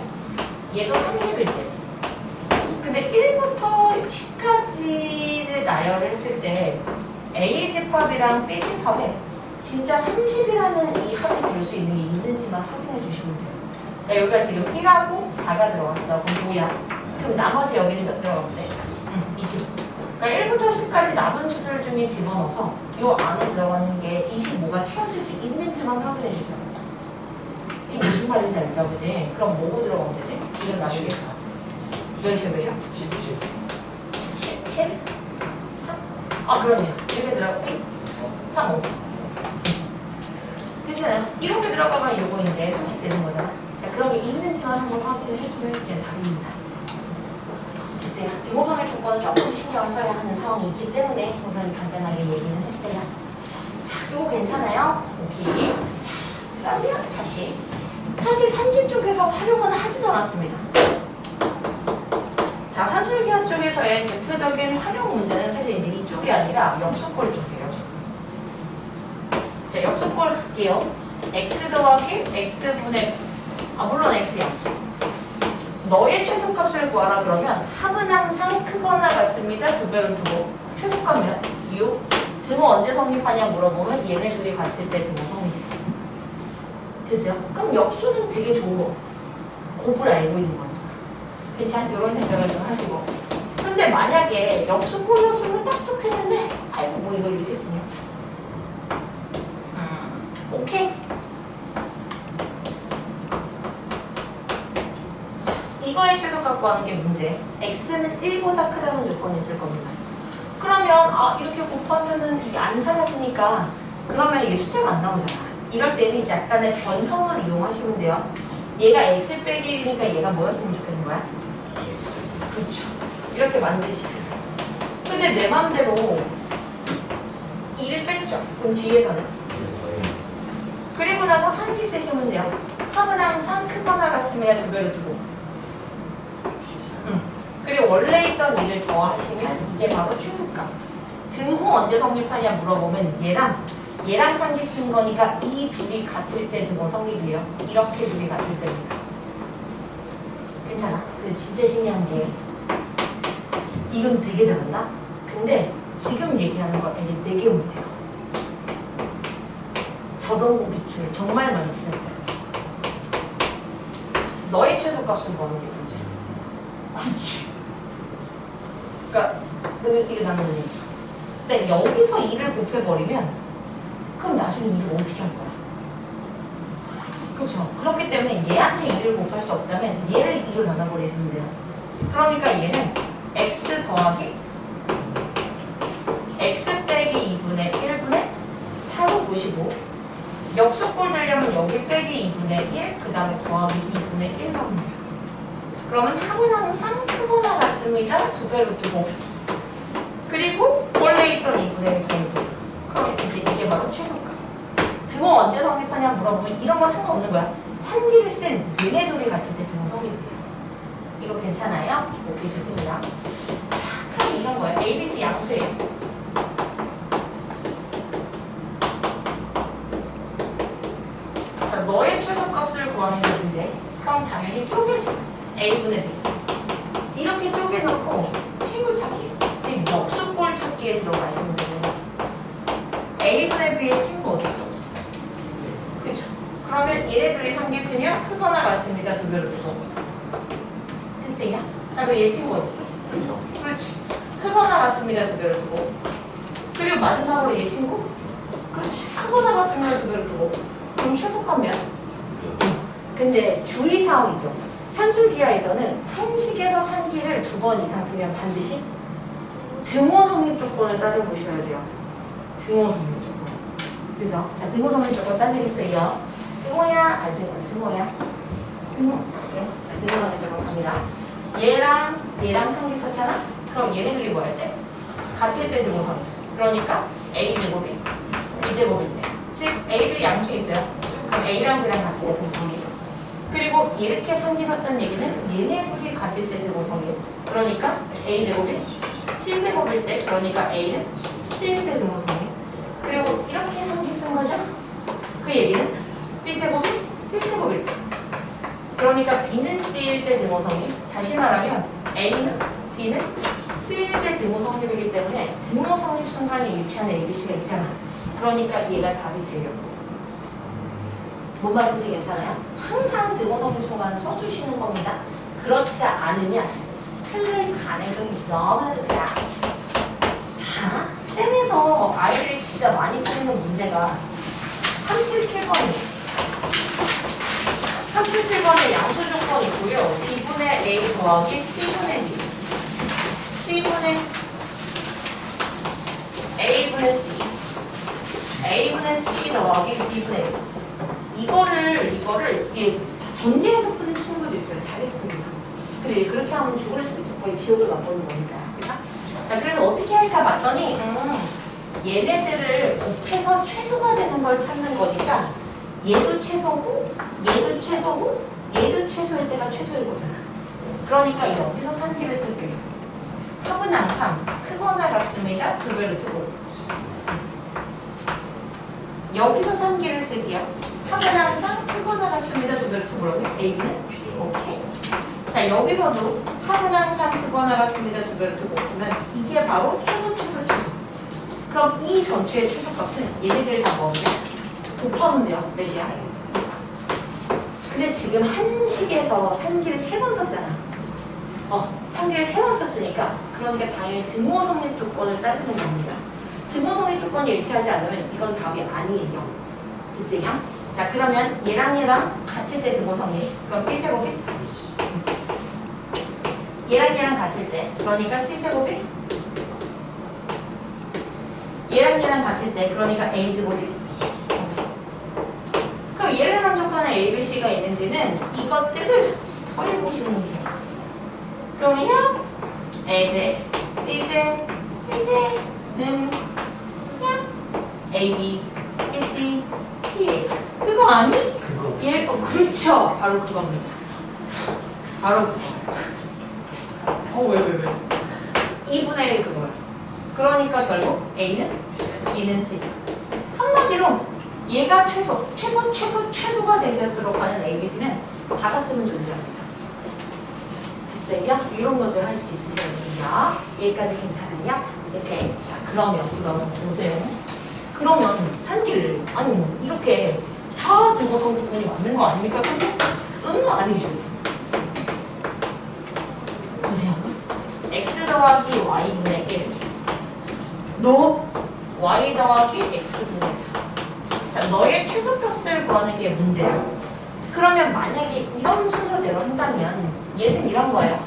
얘도 30일 때지. 근데 1부터 10까지를 나열했을 때 A 집합이랑 B 집합에 진짜 30이라는 이 합이 될 수 있는 게 있는지만 확인해 주시면 돼요. 그러니까 여기가 지금 1하고 4가 들어갔어. 그럼 뭐야? 그럼 나머지 여기는 몇 들어가면 돼? 20. 그러니까 1부터 10까지 남은 수들 중에 집어넣어서 이 안에 들어가는 게 25가 채워질 수 있는지만 확인해 주세요. 이게 무슨 말인지 알죠? 그지? 그럼 뭐고 들어가면 되지? 지금 나중에 몇이야? 17? 3? 그럼요. 이렇게 들어가고 3, 5. 괜찮아요. 이렇게 들어가면 요거 이제 30 되는 거잖아. 자, 그런 게 있는지만 한번 확인을 해주면 이제 답입니다. 됐어요. 등호선의 조건은 조금 신경을 써야 하는 상황이 있기 때문에 우선 간단하게 얘기는 했어요. 자, 요거 괜찮아요? 오케이. 자, 그러면 다시. 사실 산지 쪽에서 활용은 하지도 않았습니다. 자, 산술기하 쪽에서의 대표적인 활용 문제는 사실 이제 이쪽이 아니라 역수꼴 쪽이에요. 자, 역수꼴 할게요. x 더하기 x분의 물론 x 양수. 너의 최소값을 구하라 그러면 합은 항상 크거나 같습니다. 2배로 두고 최소값면 6. 등호 언제 성립하냐 물어보면 얘네 둘이 같을 때 등호 성립. 됐어요? 그럼 역수는 되게 좋은 거. 곱을 알고 있는 거니까. 괜찮? 이런 생각을 좀 하시고. 근데 만약에 역수꼴이었으면 딱 좋겠는데 아이고 뭐 이거 이렇게 쓰냐. 오케이. 자, 이거의 최소값 구하는 게 문제. x는 1보다 크다는 조건이 있을 겁니다. 그러면 그러면 이렇게 곱하면은 이게 안 사라지니까 그러면 이게 숫자가 안 나오잖아. 이럴 때는 약간의 변형을 이용하시면 돼요. 얘가 x 빼기 1이니까 얘가 뭐였으면 좋겠는 거야? 그렇죠. 이렇게 만드시고. 근데 내 맘대로 2를 뺐죠. 그럼 뒤에서는? 그리고 나서 상기 쓰시면 돼요. 합은 항상 크거나 같으면 두 배로 두고. 그리고 원래 있던 2를 더하시면 이게 바로 최소값. 등호 언제 성립하냐 물어보면 얘랑 상기 쓴 거니까 이 둘이 같을 때 등호 성립이에요. 이렇게 둘이 같을 때입니다. 괜찮아? 근데 진짜 신기한 게 이건 되게 잘한다? 근데 지금 얘기하는 거 애들 되게 못해요. 저동공 비출 정말 많이 틀렸어요. 너의 최소값은 뭐하는 게 문제? 그치. 그러니까 이게 나는 얘기죠. 근데 여기서 2를 곱해버리면 그럼 나중에 2를 어떻게 할 거야? 그렇죠. 그렇기 때문에 얘한테 2를 곱할 수 없다면 얘를 2로 나눠버리시면 돼요. 그러니까 얘는 x 더하기 x 빼기 2분의 1분의 4로 보시고 역수꼴 되려면 여기 빼기 2분의 1, 그 다음에 더하기 2분의 1 하면 돼요. 그러면 합은 항상 크거나 같습니다. 두 배로 두고 그리고 원래 있던 2분의 1 더하고 그럼 이제 이게 바로 최소값. 등호 언제 성립하냐 물어보면 이런 거 상관없는 거야. 산기를 쓴 얘네 둘이 같을 때 등호 성립이에요. 이거 괜찮아요? 오케이, 좋습니다. 자, 그럼 이런 거예요. ABC 양수예요. 자, 너의 최소값을 구하는 게 문제. 그럼 당연히 쪼개서 A분의 B 이렇게 쪼개놓고 친구 찾기, 즉 역수꼴 찾기에 들어가시면 돼요. A분의 B의 친구 어디 있어? 그쵸? 그러면 얘네들이 상기 쓰면 크거나 같습니다. 두 배로 두고. 됐어요? 자, 그럼 얘 친구 어디 있어? 그렇지. 크거나 같습니다. 두 배로 두고. 그리고 마지막으로 얘 친구? 그렇지. 크거나 같습니다. 두 배로 두고. 그럼 최소값면? 근데 주의사항이죠. 산술기하에서는 한식에서 산기를 2번 이상 쓰면 반드시 등호 성립 조건을 따져보셔야 돼요. 등호 성립 조건. 그죠? 자, 등호 성립 조건 따지겠어요. 등호야? 등호야. 등호. 네. 자, 등호 성립 조건 갑니다. 얘랑 상기 썼잖아? 그럼 얘네들이 뭐 할 때? 같을 때 등호 성립. 그러니까 A제곱이 B제곱일 때. 즉, A들 양수 있어요. 그럼 A랑 B랑 같을 때 등호 성립. 그리고 이렇게 상기 섰던 얘기는 얘네 둘이 같을 때 등호 성립. 그러니까 A제곱이 C제곱일 때, 그러니까 A는 C일 때 등호 성립. 그리고 이렇게 상기 쓴 거죠? 그 얘기는 B제곱이 C제곱일 때. 그러니까 B는 C일 때 등호 성립. 다시 말하면 A는 B는 C일 때 등호 성립이기 때문에 등호 성립 순간에 일치하는 ABC가 있잖아. 그러니까 얘가 답이 되려고. 뭔 말인지 괜찮아요? 항상 등호 성립 순간을 써주시는 겁니다. 그렇지 않으면 틀릴 가능성이 너무나도 크다. 자, 쌤에서 아이들이 진짜 많이 풀리는 문제가 377번이에요. 377번에 양수 조건이 있고요. B분의 A 더하기 C분의 B, C분의 A분의 C, A분의 C 더하기 B분의 A. 이거를 이게 전개해서 푸는 친구도 있어요. 잘했습니다. 근데 그렇게 하면 죽을 수도 있죠. 거의 지옥을 맛보는 거니까. 그죠? 자, 그래서 어떻게 할까 봤더니 얘네들을 곱해서 최소가 되는 걸 찾는 거니까 얘도 최소고 얘도 최소고 얘도 최소일 때가 최소일 거잖아. 그러니까 여기서 산기를 쓸게요. 합은 항상 크거나 같습니다. 두 배로 두고 여기서 산기를 쓸게요. 합은 항상 크거나 같습니다. 두 배로 두고 A는 오케이. 자, 여기서도 합은 항상 크거나 같습니다. 두 배로 두고 그러면 이게 바로 최소. 그럼 이 전체의 최소값은 얘네들 다 뭐냐? 곱하면 돼요. 몇이야? 근데 지금 한식에서 산기를 3번 썼잖아. 산기를 3번 썼으니까 그러니까 당연히 등호 성립 조건을 따지는 겁니다. 등호 성립 조건이 일치하지 않으면 이건 답이 아니에요. 됐어요? 자, 그러면 얘랑 같을 때 등호 성립. 그럼 B제곱이? 얘랑 같을 때. 그러니까 C제곱이? 얘랑 같을 때 그러니까 A 제곱이 B. 그럼 얘를 만족하는 A, B, C가 있는지는 이것들을 더해보시면 돼요. 그러면 A제, B제, C제는 그냥 A, B, B, C, C. 그거 아니?
그거.
예, 그렇죠. 바로 그겁니다. 바로 그거. 왜? 2분의 1 그거야. 그러니까 결국 A는 B는 C죠. 한마디로 얘가 최소가 되도록 하는 A, B, C는 다 같으면 존재합니다. 됐어요? 이런 것들 할 수 있으시거든요. 여기까지 괜찮아요? 이렇게. 자, 그러면 보세요. 그러면 산길 아니 이렇게 다 등호성 조건이 맞는 거 아닙니까 선생님? 아니죠. 보세요. x 더하기 y분의 1 너 y 더하기 x분의 4. 자, 너의 최소값을 구하는 게 문제야. 그러면 만약에 이런 순서대로 한다면 얘는 이런 거예요.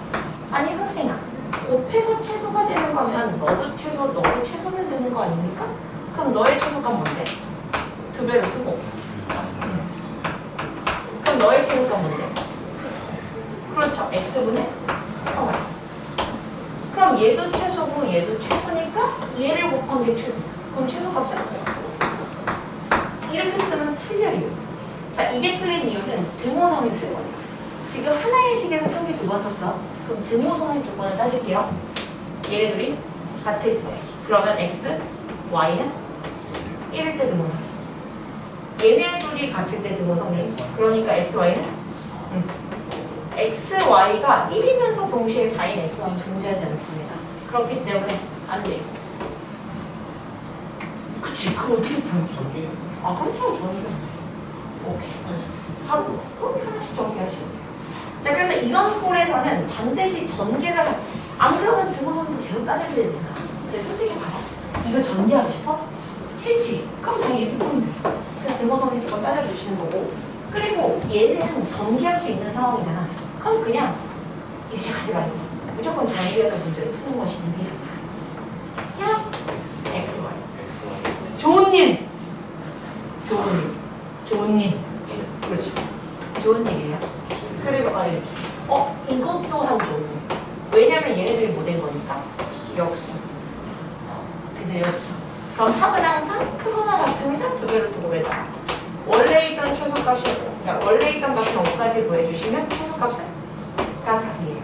아니 선생아, 곱해서 최소가 되는 거면 너도 최소면 되는 거 아닙니까? 그럼 너의 최소가 뭔데? 2배로 두고. 그럼 너의 최소가 뭔데? 그렇죠. x분의 4y. 그럼 얘도 최소고 얘도 최소니까 얘를 곱한 게 최소야. 그럼 최소값은 이렇게 쓰면 틀려요. 자, 이게 틀린 이유는 등호성이 되거든요. 지금 하나의 식에서 상비 2번 썼어. 그럼 등호성의 조건을 따질게요. 얘네들이 같을 때. 그러면 x, y는 1일 때 등호성. 얘네 둘이 같을 때 등호성이. 그러니까 x, y는 x, y가 1이면서 동시에 4인 x, y는 존재하지 않습니다. 그렇기 때문에 안 돼요. 그치, 그거 어떻게 풀어?
저기.
그럼 좀 정리해. 오케이. 바로 그렇게 하나씩 정리하시면 돼요. 자, 그래서 이런 꼴에서는 반드시 전개를 안 그러면 등호성도 계속 따져줘야 되나? 근데 솔직히 봐봐. 이거 전개하고 싶어? 싫지? 그럼 그냥 이렇게 풀면 돼. 그냥 등호성이 조금 따져주시는 거고. 그리고 얘는 전개할 수 있는 상황이잖아. 그럼 그냥 이렇게 가져가는 거. 무조건 전개해서 문제를 푸는 것이 문제야. 야, x, y. 좋은 일! 좋은 일. 그렇죠. 좋은 일이에요. 그리고 이것 또한 좋은 일. 왜냐면 얘네들이 뭐 된 거니까? 역수. 그죠, 역수. 그럼 합은 항상 크거나 같습니다. 2배로 두고 배다. 원래 있던 최소값이, 그러니까 원래 있던 값을 5까지 구해주시면 최소값은 답이에요.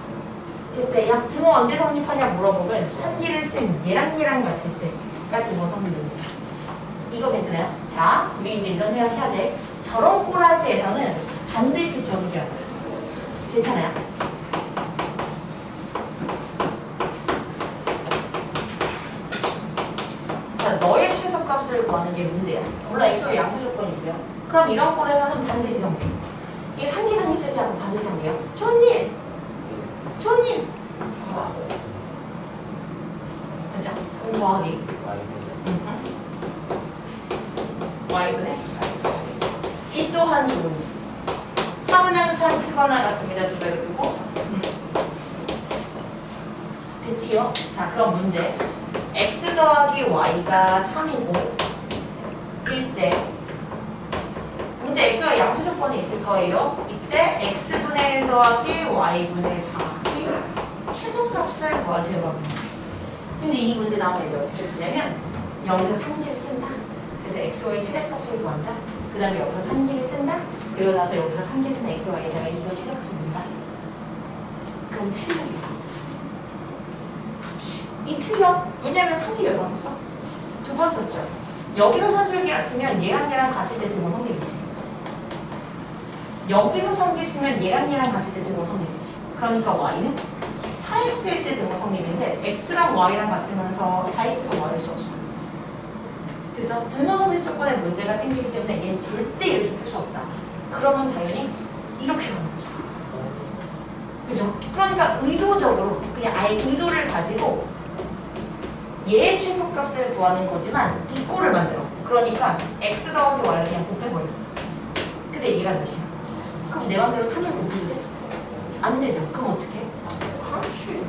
됐어요? 등호 언제 성립하냐 물어보면 산기를 쓴 얘랑 같을 때가 등호 성립입니다. 이거 괜찮아요? 자, 우리 이제 이런 생각해야 돼. 저런 꼬라지에서는 반드시 전개할 거야. 괜찮아요? 자, 너의 최소값을 구하는 게 문제야. 물론 x의 양수 조건이 있어요. 그럼 이런 꼴에서는 반드시 전개. 이게 상기 쓰지 않고 반드시 전개요. 좋은 일! 그죠? 공부하기. y분의 이 또한 좋은 일. 합은 항상 크거나 같습니다. 2배로 두고. 됐지요? 자, 그럼 문제. x 더하기 y가 3이고 1때 문제 x와 양수 조건이 있을 거예요. 이때 x분의 1 더하기 y분의 4이 최소값을 구하시려고 합니다. 근데 이 문제 나오면 이제 어떻게 푸냐면 여기서 3기를 쓴다. 그래서 xy 최대값을 구한다. 그 다음에 여기서 3기를 쓴다. 그리고 나서 여기서 3기 쓴 xy에다가 이거 최대값을 묻는다. 그럼 틀려요. 이 틀려. 왜냐면 3기 몇 번 썼어? 2번 썼죠. 여기서 산술기가 쓰면 얘랑 같을 때 등호 성립이지. 여기서 3기 쓰면 얘랑 같을 때 등호 성립이지. 그러니까 y는 4x일 때 등호 성립인데 x랑 y랑 같으면서 4x가 y일 수 없어. 그래서 등호 성립 조건에 문제가 생기기 때문에 얘는 절대 이렇게 풀 수 없다. 그러면 당연히 이렇게 가는 거죠. 그죠? 그러니까 의도적으로 그냥 아예 의도를 가지고 얘의 최소값을 구하는 거지만 이 꼴을 만들어. 그러니까 x 더하기 y를 그냥 곱해버려. 근데 얘가 몇이야? 그럼 내 맘대로 3을 곱해도 되지? 안 되죠. 그럼 어떻게 해? 그렇지.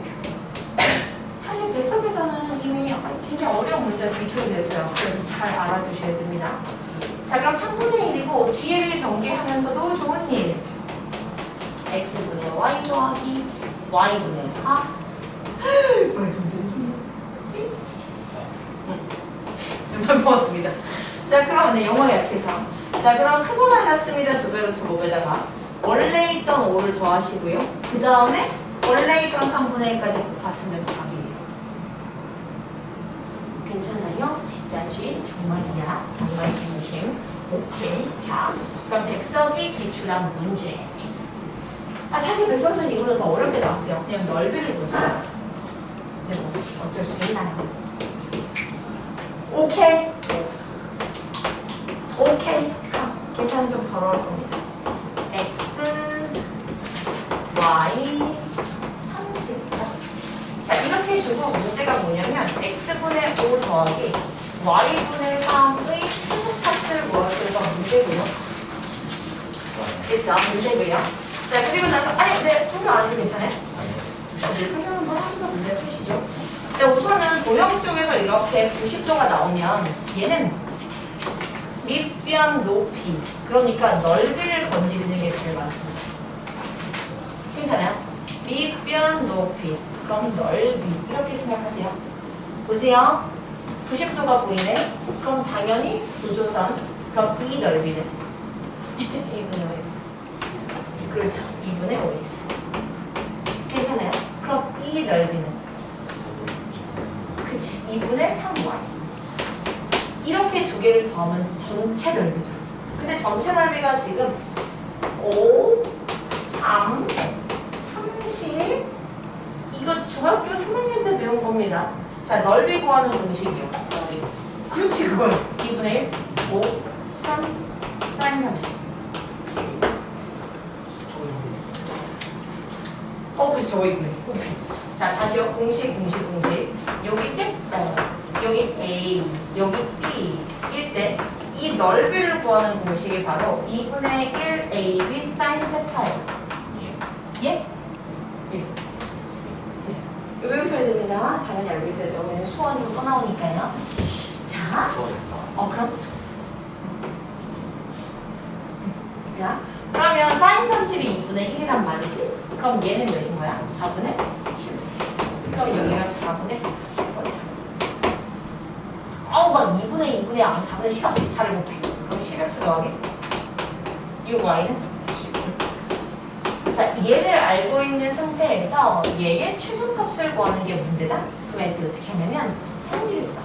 사실 백석에서는 이미 굉장히 어려운 문제가 기초이 됐어요. 그래서 잘 알아두셔야 됩니다. 자, 그럼 3분의 1이고 뒤에를 전개하면서도 좋은 일. x분의 y 더하기 y분의 4. 말도 안 되는 소리야. 정말 고맙습니다. 자, 그럼 영어 약해서. 자, 그럼 크거나 같습니다. 2배 루트 5배다가 원래 있던 5를 더하시고요. 그 다음에 원래 있던 3분의 1까지 곱하시면 답이에요. 괜찮아요? 진짜지? 정말이야? 정말 진심? 오케이. 자, 그럼 백석이 기출한 문제. 사실 백석에서는 이보다 더 어렵게 나왔어요. 그냥 넓이를 보자. 근데 뭐 어쩔 수 있나요? 오케이. 오케이. 계산은 좀 더러울 겁니다. x, y, 30. 자, 이렇게 주고 문제가 뭐냐면 x분의 5 더하기 y분의 3의 최소값을 구하시는 건 문제고요. 됐죠? 문제고요. 자, 그리고 나서 네, 설명 안 해도 괜찮아요? 네, 설명 한번 하면서 문제 푸시죠. 네, 우선은 도형 쪽에서 이렇게 90도가 나오면 얘는 밑변 높이, 그러니까 넓이를 건드리는 게 제일 많습니다. 괜찮아요? 밑변 높이, 그럼 넓이 이렇게 생각하세요. 보세요. 90도가 보이네. 그럼 당연히 구조선. 그럼 이 넓이는 2분의 5x. 그렇죠. 2분의 5x. 괜찮아요? 그럼 이 넓이는 그치. 2분의 3y. 이렇게 두 개를 더하면 전체 넓이죠. 근데 전체 넓이가 지금 5, 3, 30. 이거 중학교 3학년 때 배운 겁니다. 자, 넓이 구하는 공식이요. 그렇지, 그걸. 2분의 1, 5, 3, 사인 30. 그치, 저거 있네. 자, 다시요. 공식. 여기 셋다. 여기 A, 여기 B 일 때 이 넓이를 구하는 공식이 바로 2분의 1 AB 사인 세타예요. 예? 예. 외우셔야 됩니다. 당연히 알고 있어야 돼요. 왜냐면 수원으로 또 나오니까요. 자, 그럼. 자, 그러면 사인 30이 2분의 1이란 말이지? 그럼 얘는 몇인 거야? 4분의 10. 그럼 여기가 4분의 10이야. 막 2분의 2분의 4분의 10. 4를 곱해. 그럼 10x 더하기 이 y는 10. 자, 얘를 알고 있는 상태에서 얘의 최소값을 구하는 게 문제다? 그럼 애들 어떻게 하냐면 산지를 써.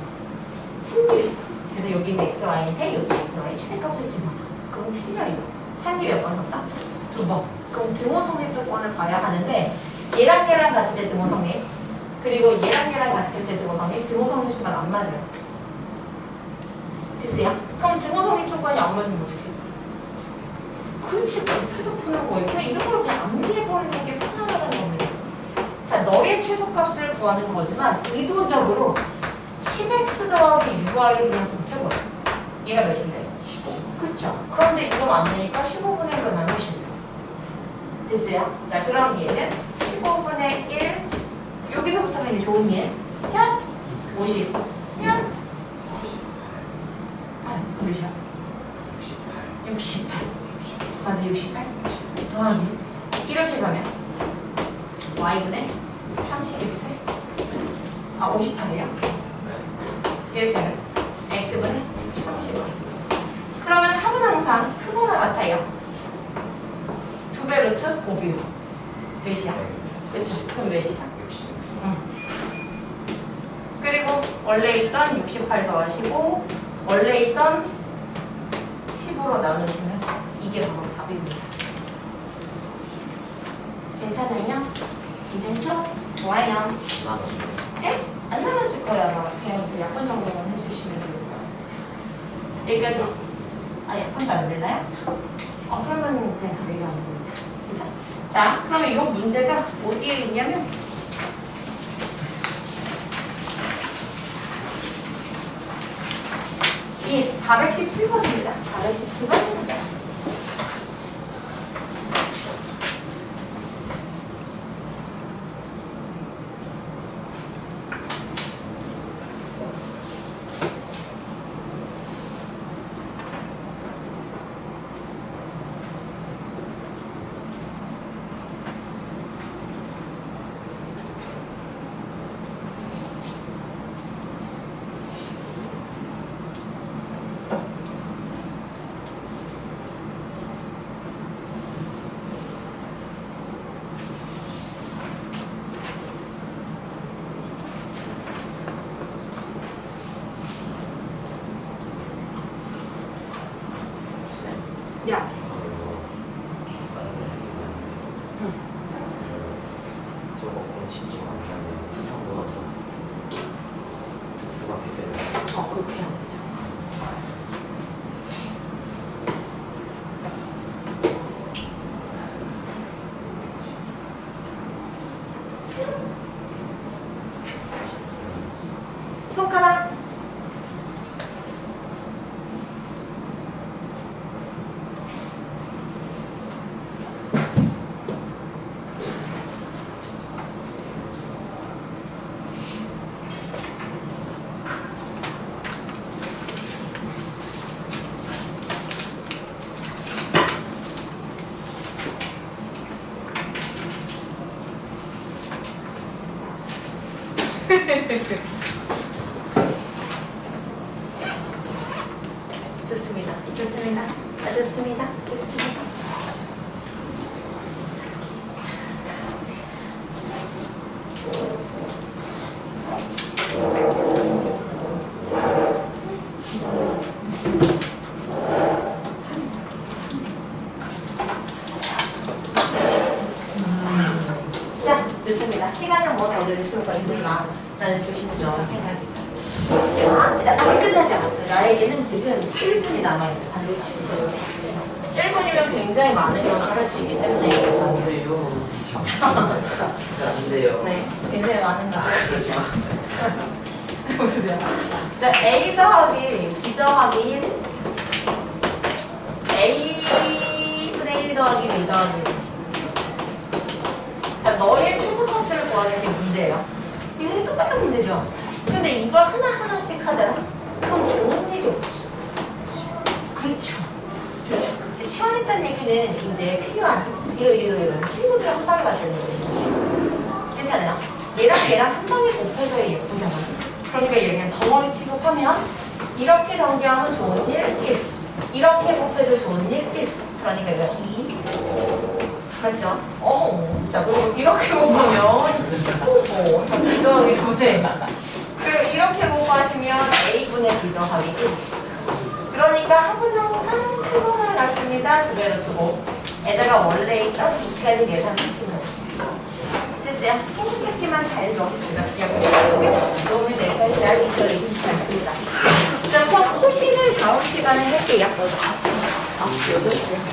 그래서 여기 있는 xy인데 여기 xy 최대값을 집어넣어. 그럼 틀려요. 산지 몇 번 썼다? 2번. 그럼 등호성립 조건을 봐야 하는데 얘랑 같을 때 등호성립, 그리고 얘랑 같을 때 등호성립, 등호성립 조건 안 맞아요. 됐어요? 그럼 등호성립 조건이 안 맞으면 어떻게 해요? 그렇지, 급해서 푸는 거예요. 그냥 이런 걸 그냥 암기해버리는 게 편안하다는 겁니다. 자, 너의 최소값을 구하는 거지만 의도적으로 10x 더하기 6y를 그냥 곱해버려. 얘가 몇인데? 15. 그쵸? 그런데 이건 안 되니까 15분의 1로 나누시면 됐어요? 자, 그럼 얘는 15분의 1, 여기서부터가 이제 좋은 예. 현 50. 현 8. 몇이야? 68. 맞아, 68. 더하기. 이렇게 가면 y분의 30x. 58이에요? 이렇게 하면 x분의 30y. 그러면 합은 항상 크거나 같아요. 2배 루트 5비율. 몇이야? 그쵸? 그럼 몇이죠? 그리고 원래 있던 68 더하시고 원래 있던 15로 나누시면 이게 바로 답입니다. 괜찮아요? 괜찮죠? 좋아요. 네? 안 나눠줄 거야. 그냥 그 약분 정도만 해주시면 될 것 같습니다. 여기까지. 약분도 안 되나요? 그러면 그냥 답이가 안 됩니다. 그쵸? 자, 그러면 이 문제가 어디에 있냐면 이 417번입니다. 417번 문제. 좋습니다. 좋습니다. 좋습니다. 좋습니다. 자, 좋습니다. 시간은 뭐 더 드릴 필요가 있구나. 나는 조심스러운 생각이죠. 자, 아직 끝나지 않았어요. 나에게는 지금 1분이 남아있어요. 반대 치고. 1분이면 굉장히 많은 것을 할 수 있기 때문에.
안 돼요. 안 돼요.
네, 굉장히 많은 것을 할 수 있죠. 보세요. 자, A 더하기 B 더하기 1. A분의 1 더하기 B 더하기 1. 자, 너의 최소값을 구하는 게 문제예요. 이게 똑같은 문제죠. 근데 이걸 하나하나씩 하잖아? 그럼 좋은 일이 없어. 그렇죠. 그렇죠. 이제 치환했다는 얘기는 이제 필요한 이런 친구들 한 방에 맞다는 얘기죠. 괜찮아요? 얘랑 한 방에 곱해서 예쁘잖아. 그러니까 얘는 덩어리 취급하면 이렇게 전개하면 좋은 일 1. 이렇게 곱해도 좋은 일 1. 그러니까 이거 2. 맞죠? 자, 그리고 이렇게 곱하면 자, B 더하기 9대. 그리고 이렇게 곱하시면 A분의 B 더하기 1. 그러니까 합은 항상 크거나 같습니다. 그대로 두고 에다가 원래 있던 2까지 계산하시면 됐어요. 친구 찾기만 잘 넣어주세요. 도움이 될 것이라 이걸 의심치 않습니다. 자, 그럼 코신을 다음 시간에 할게요.